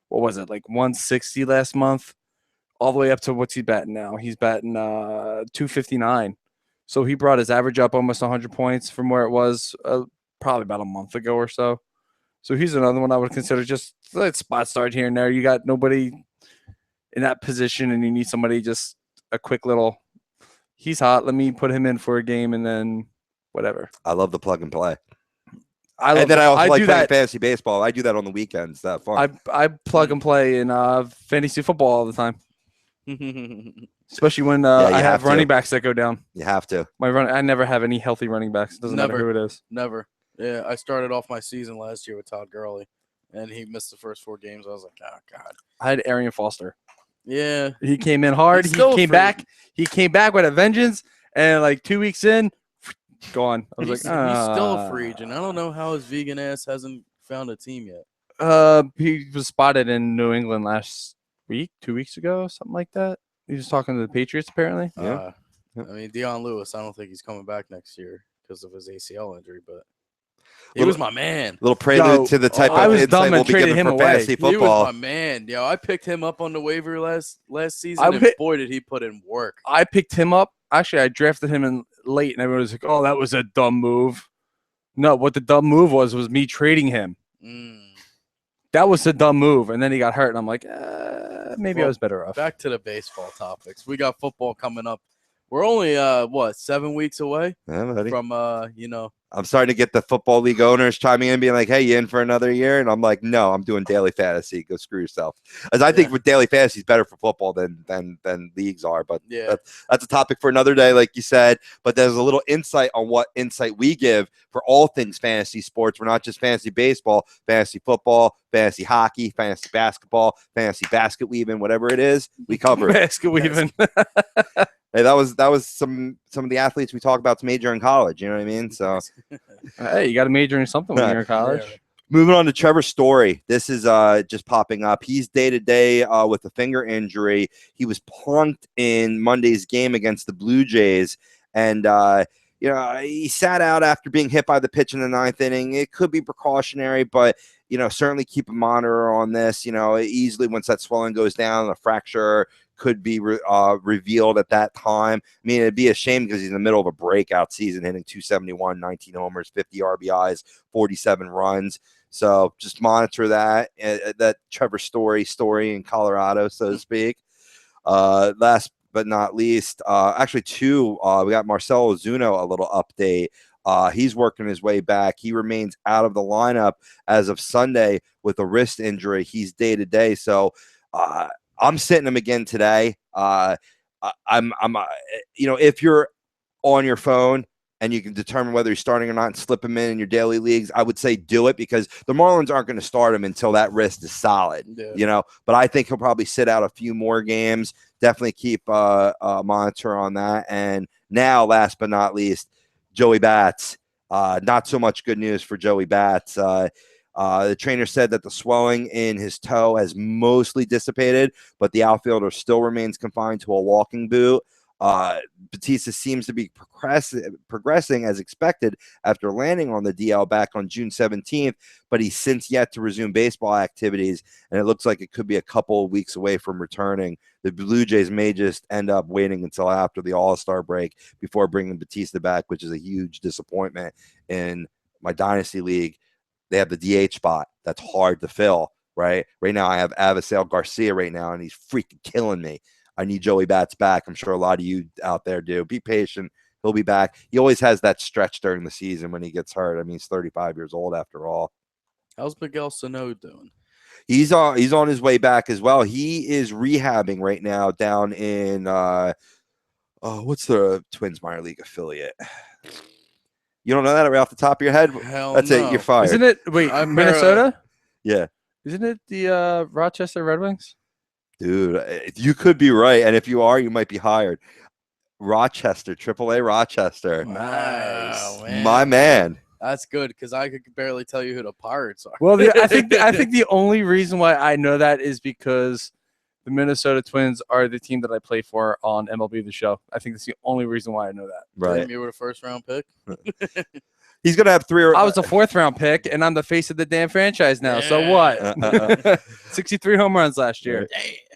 what was it, like 160 last month, all the way up to what's he batting now? He's batting 259. So he brought his average up almost 100 points from where it was probably about a month ago or so. So he's another one I would consider just let spot start here and there. You got nobody in that position and you need somebody just a quick little, he's hot. Let me put him in for a game and then whatever. I love the plug and play. I also like playing fantasy baseball. I do that on the weekends. That fun. I plug and play in fantasy football all the time. Especially when I have running backs that go down. You have to. I never have any healthy running backs. It doesn't matter who it is. Never. Yeah, I started off my season last year with Todd Gurley, and he missed the first 4 games. I was like, oh, God. I had Arian Foster. Yeah. He came in hard. He came back. He came back with a vengeance, and like 2 weeks in, gone. I was he's still a free agent. I don't know how his vegan ass hasn't found a team yet. He was spotted in New England last week, 2 weeks ago, something like that. He was talking to the Patriots, apparently. Yeah. I mean, Deion Lewis, I don't think he's coming back next year because of his ACL injury, but He was my man. Little prelude to the type I of was insight dumb we'll and be traded giving him for away. fantasy He was football. my man. Yo, I picked him up on the waiver last season, and boy, did he put in work. I picked him up. Actually, I drafted him in late, and everyone was like, "Oh, that was a dumb move." No, what the dumb move was me trading him. That was the dumb move, and then he got hurt, and I'm like, maybe I was better off. Back to the baseball topics. We got football coming up. We're only 7 weeks away from I'm starting to get the football league owners chiming in, being like, "Hey, you in for another year?" And I'm like, "No, I'm doing daily fantasy. Go screw yourself." As I think with daily fantasy is better for football than leagues are, but that's a topic for another day, like you said. But there's a little insight on what insight we give for all things fantasy sports. We're not just fantasy baseball, fantasy football, fantasy hockey, fantasy basketball, fantasy basket weaving, whatever it is, we cover it. Basket weaving. Hey, that was some of the athletes we talk about to major in college. You know what I mean? So, hey, you got to major in something when you're in college. Yeah. Moving on to Trevor Story. This is just popping up. He's day-to-day with a finger injury. He was plunked in Monday's game against the Blue Jays, and he sat out after being hit by the pitch in the ninth inning. It could be precautionary, but certainly keep a monitor on this. Easily once that swelling goes down, a fracture could be revealed at that time. I mean, it'd be a shame because he's in the middle of a breakout season, hitting 271, 19 homers, 50 RBIs, 47 runs. So just monitor that Trevor Story in Colorado, so to speak. Last but not least, actually two, we got Marcell Ozuna, a little update. He's working his way back. He remains out of the lineup as of Sunday with a wrist injury. He's day-to-day. So, I'm sitting him again today. If you're on your phone and you can determine whether he's starting or not and slip him in your daily leagues, I would say do it because the Marlins aren't going to start him until that wrist is solid, but I think he'll probably sit out a few more games. Definitely keep a monitor on that. And now, last but not least, Joey Bats. Not so much good news for Joey Bats. The trainer said that the swelling in his toe has mostly dissipated, but the outfielder still remains confined to a walking boot. Batista seems to be progressing as expected after landing on the DL back on June 17th, but he's since yet to resume baseball activities, and it looks like it could be a couple of weeks away from returning. The Blue Jays may just end up waiting until after the All-Star break before bringing Batista back, which is a huge disappointment in my Dynasty League. They have the DH spot. That's hard to fill, right? Right now I have Avisail Garcia right now, and he's freaking killing me. I need Joey Bats back. I'm sure a lot of you out there do. Be patient. He'll be back. He always has that stretch during the season when he gets hurt. I mean, he's 35 years old after all. How's Miguel Sano doing? He's on his way back as well. He is rehabbing right now down in what's the Twins minor league affiliate? You don't know that right off the top of your head? That's no. it. You're fired. Isn't it? Wait, Minnesota? Yeah. Isn't it the Rochester Red Wings? Dude, you could be right, and if you are, you might be hired. Rochester, AAA Rochester. Nice, my man. That's good because I could barely tell you who the Pirates are. Well, I think the only reason why I know that is because the Minnesota Twins are the team that I play for on MLB The Show. I think that's the only reason why I know that. Right. You were a first-round pick. He's gonna have I was a fourth-round pick, and I'm the face of the damn franchise now. Yeah. So what? 63 home runs last year.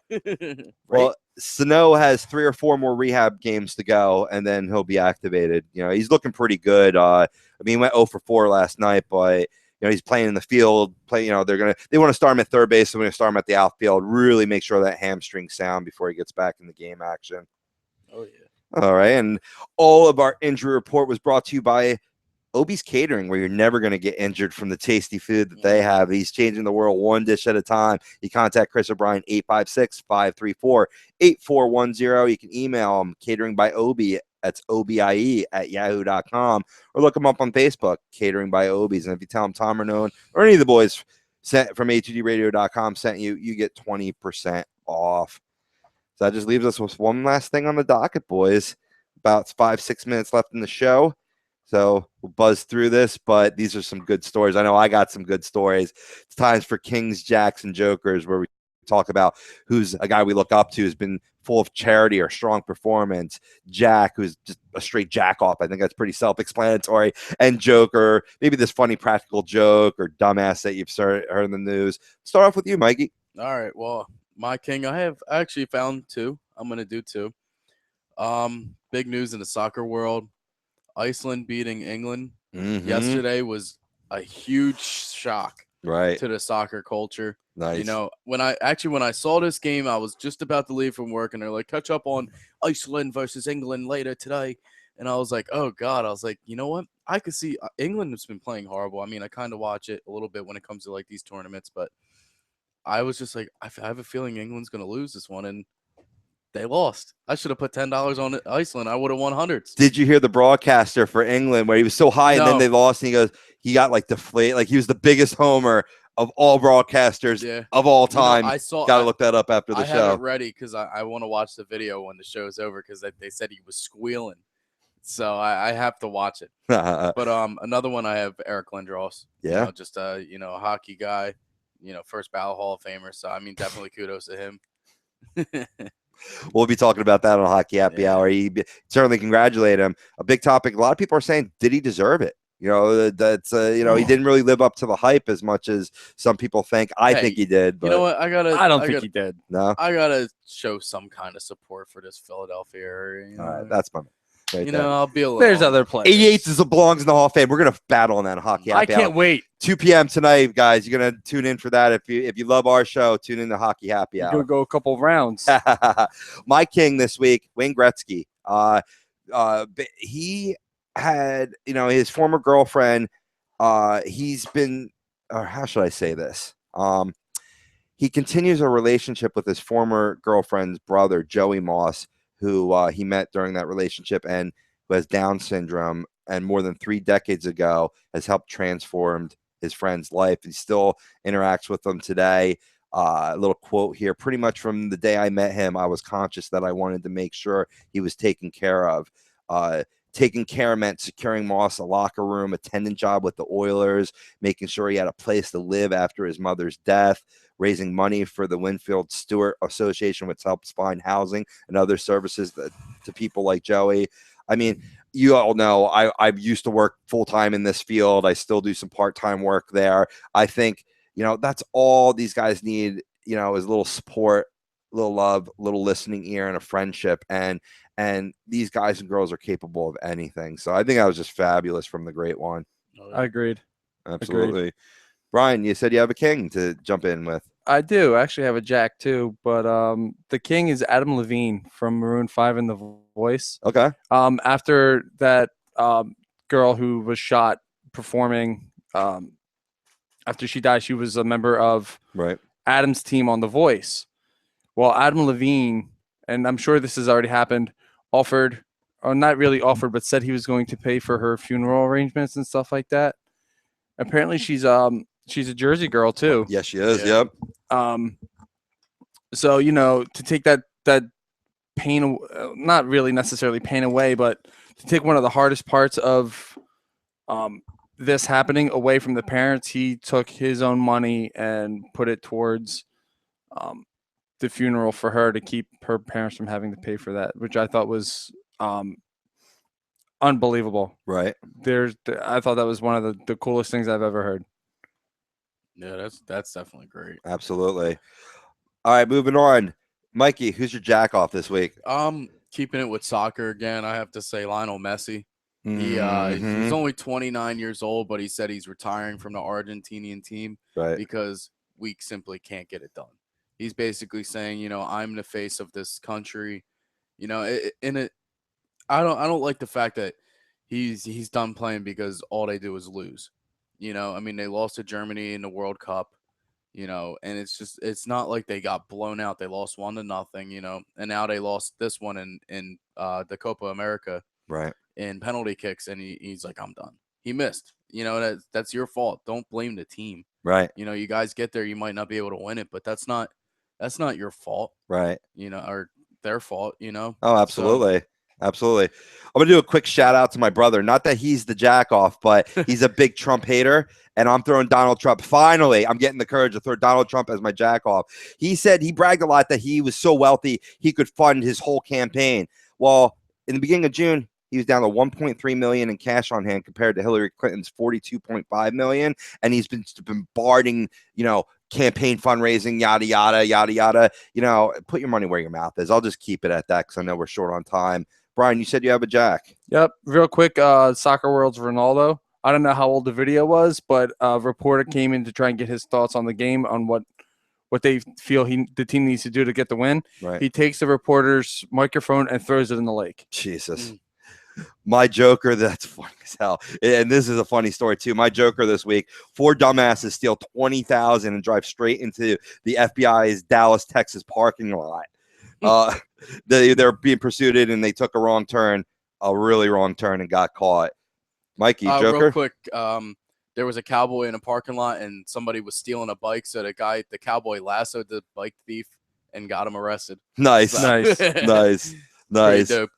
Right? Well, Sano has 3 or 4 more rehab games to go, and then he'll be activated. He's looking pretty good. I mean, he went 0 for 4 last night, but he's playing in the field. They want to start him at third base. So we're going to start him at the outfield. Really make sure that hamstring's sound before he gets back in the game action. Oh yeah. All right, and all of our injury report was brought to you by Obie's Catering, where you're never going to get injured from the tasty food that they have. He's changing the world one dish at a time. You contact Chris O'Brien, 856-534-8410. You can email him, Catering by Obie. That's OBIE at yahoo.com, or look him up on Facebook, Catering by Obies. And if you tell him Tom Arnone or any of the boys sent from a2dradio.com sent you, you get 20% off. So that just leaves us with one last thing on the docket, boys. About 5-6 minutes left in the show. So we'll buzz through this, but these are some good stories. I know I got some good stories. It's times for Kings, Jacks, and Jokers, where we talk about who's a guy we look up to, has been full of charity or strong performance. Jack, who's just a straight jack off. I think that's pretty self-explanatory. And Joker, maybe this funny practical joke or dumbass that you've heard in the news. Start off with you, Mikey. All right. Well, my king, I have actually found two. I'm going to do two. Big news in the soccer world. Iceland beating England yesterday was a huge shock to the soccer culture. Nice. You know, when I saw this game, I was just about to leave from work, and they're like, catch up on Iceland versus England later today. And I was like, oh, God. I was like, you know what? I could see England has been playing horrible. I mean, I kind of watch it a little bit when it comes to, like, these tournaments. But I was just like, I have a feeling England's going to lose this one. And they lost. I should have put $10 on Iceland. I would have won hundreds. Did you hear the broadcaster for England where he was so high and then they lost and he goes, he got like deflated. Like he was the biggest homer of all broadcasters of all time. I saw. Got to look that up after the I show. have it ready because I want to watch the video when the show's over because they said he was squealing. So I have to watch it. But another one I have Eric Lindros. Yeah. You know, just a hockey guy. You know, first ballot Hall of Famer. So I mean, definitely kudos to him. We'll be talking about that on Hockey Happy Hour. Certainly congratulate him. A big topic. A lot of people are saying, did he deserve it? You know, that's he didn't really live up to the hype as much as some people think. I think he did. But you know what? I don't think he did. No, I gotta show some kind of support for this Philadelphia area. You know? All right, that's fun. Right know, I'll be a little. There's other players. 88 belongs in the Hall of Fame. We're gonna battle on that Hockey Happy Hour. I can't wait. 2 p.m. tonight, guys. You're gonna tune in for that. If you love our show, tune in to Hockey Happy Hour. We're gonna go a couple of rounds. My king this week, Wayne Gretzky. He had, his former girlfriend. He's been, or how should I say this? He continues a relationship with his former girlfriend's brother, Joey Moss, who he met during that relationship and who has Down syndrome, and more than 3 decades ago has helped transform his friend's life. He still interacts with them today. A little quote here: pretty much from the day I met him, I was conscious that I wanted to make sure he was taken care of. Taking care meant securing Moss a locker room, attendant job with the Oilers, making sure he had a place to live after his mother's death, raising money for the Winfield Stewart Association, which helps find housing and other services to people like Joey. I mean, you all know I used to work full-time in this field. I still do some part-time work there. I think, that's all these guys need, is a little support, a little love, a little listening ear, and a friendship. And these guys and girls are capable of anything. So I think that was just fabulous from the great one. I agreed. Absolutely. Agreed. Brian, you said you have a king to jump in with. I do actually have a jack too, but the king is Adam Levine from Maroon 5 and The Voice. Okay. After that girl who was shot performing, after she died, she was a member of Adam's team on The Voice. Well, Adam Levine, and I'm sure this has already happened, offered, or not really offered, but said he was going to pay for her funeral arrangements and stuff like that. Apparently, she's a Jersey girl too. Yes, she is. Yeah. Yep. So to take that pain, not really necessarily pain away, but to take one of the hardest parts of this happening away from the parents, he took his own money and put it towards the funeral for her to keep her parents from having to pay for that, which I thought was unbelievable. Right. I thought that was one of the coolest things I've ever heard. Yeah, that's definitely great. Absolutely. All right, moving on. Mikey, who's your jack off this week? Keeping it with soccer again, I have to say Lionel Messi. He's only 29 years old, but he said he's retiring from the Argentinian team because we simply can't get it done. He's basically saying, I'm the face of this country. I don't like the fact that he's done playing because all they do is lose. I mean, they lost to Germany in the World Cup, and it's not like they got blown out. They lost 1-0, and now they lost this one in the Copa America in penalty kicks. And he's like, I'm done. He missed, that's your fault. Don't blame the team. Right. You guys get there, you might not be able to win it, but that's not your fault. Right. Or their fault, Oh, absolutely. Absolutely. I'm going to do a quick shout out to my brother. Not that he's the jack off, but he's a big Trump hater. And I'm throwing Donald Trump. Finally, I'm getting the courage to throw Donald Trump as my jack off. He said he bragged a lot that he was so wealthy he could fund his whole campaign. Well, in the beginning of June, he was down to 1.3 million in cash on hand compared to Hillary Clinton's 42.5 million. And he's been bombarding, campaign fundraising, yada, yada, yada, yada. Put your money where your mouth is. I'll just keep it at that because I know we're short on time. Brian, you said you have a jack. Yep. Real quick, Soccer World's Ronaldo. I don't know how old the video was, but a reporter came in to try and get his thoughts on the game, on what they feel the team needs to do to get the win. Right. He takes the reporter's microphone and throws it in the lake. Jesus. My joker, that's funny as hell. And this is a funny story, too. My joker this week, 4 dumbasses steal $20,000 and drive straight into the FBI's Dallas, Texas parking lot. They're being pursued and they took a really wrong turn and got caught. Mikey, joker? Real quick, there was a cowboy in a parking lot and somebody was stealing a bike. So the cowboy lassoed the bike thief and got him arrested. Nice. So. Nice. Dope.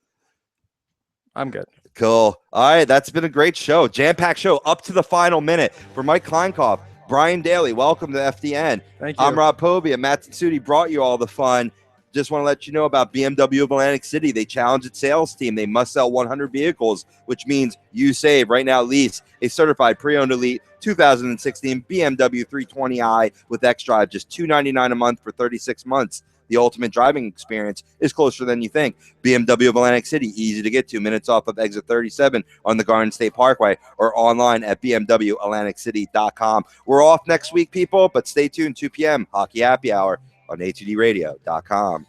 I'm good. Cool. All right. That's been a great show. Jam-packed show up to the final minute. For Mike Kleinkopf, Brian Daly, welcome to FDN. Thank you. I'm Rob Povey and Matt Tsuti brought you all the fun. Just want to let you know about BMW of Atlantic City. They challenge its sales team. They must sell 100 vehicles, which means you save. Right now, lease a certified pre-owned elite 2016 BMW 320i with xDrive, just $299 a month for 36 months. The ultimate driving experience is closer than you think. BMW of Atlantic City, easy to get to, minutes off of exit 37 on the Garden State Parkway or online at bmwatlanticcity.com. We're off next week, people, but stay tuned, 2 p.m., Hockey Happy Hour on a2dradio.com.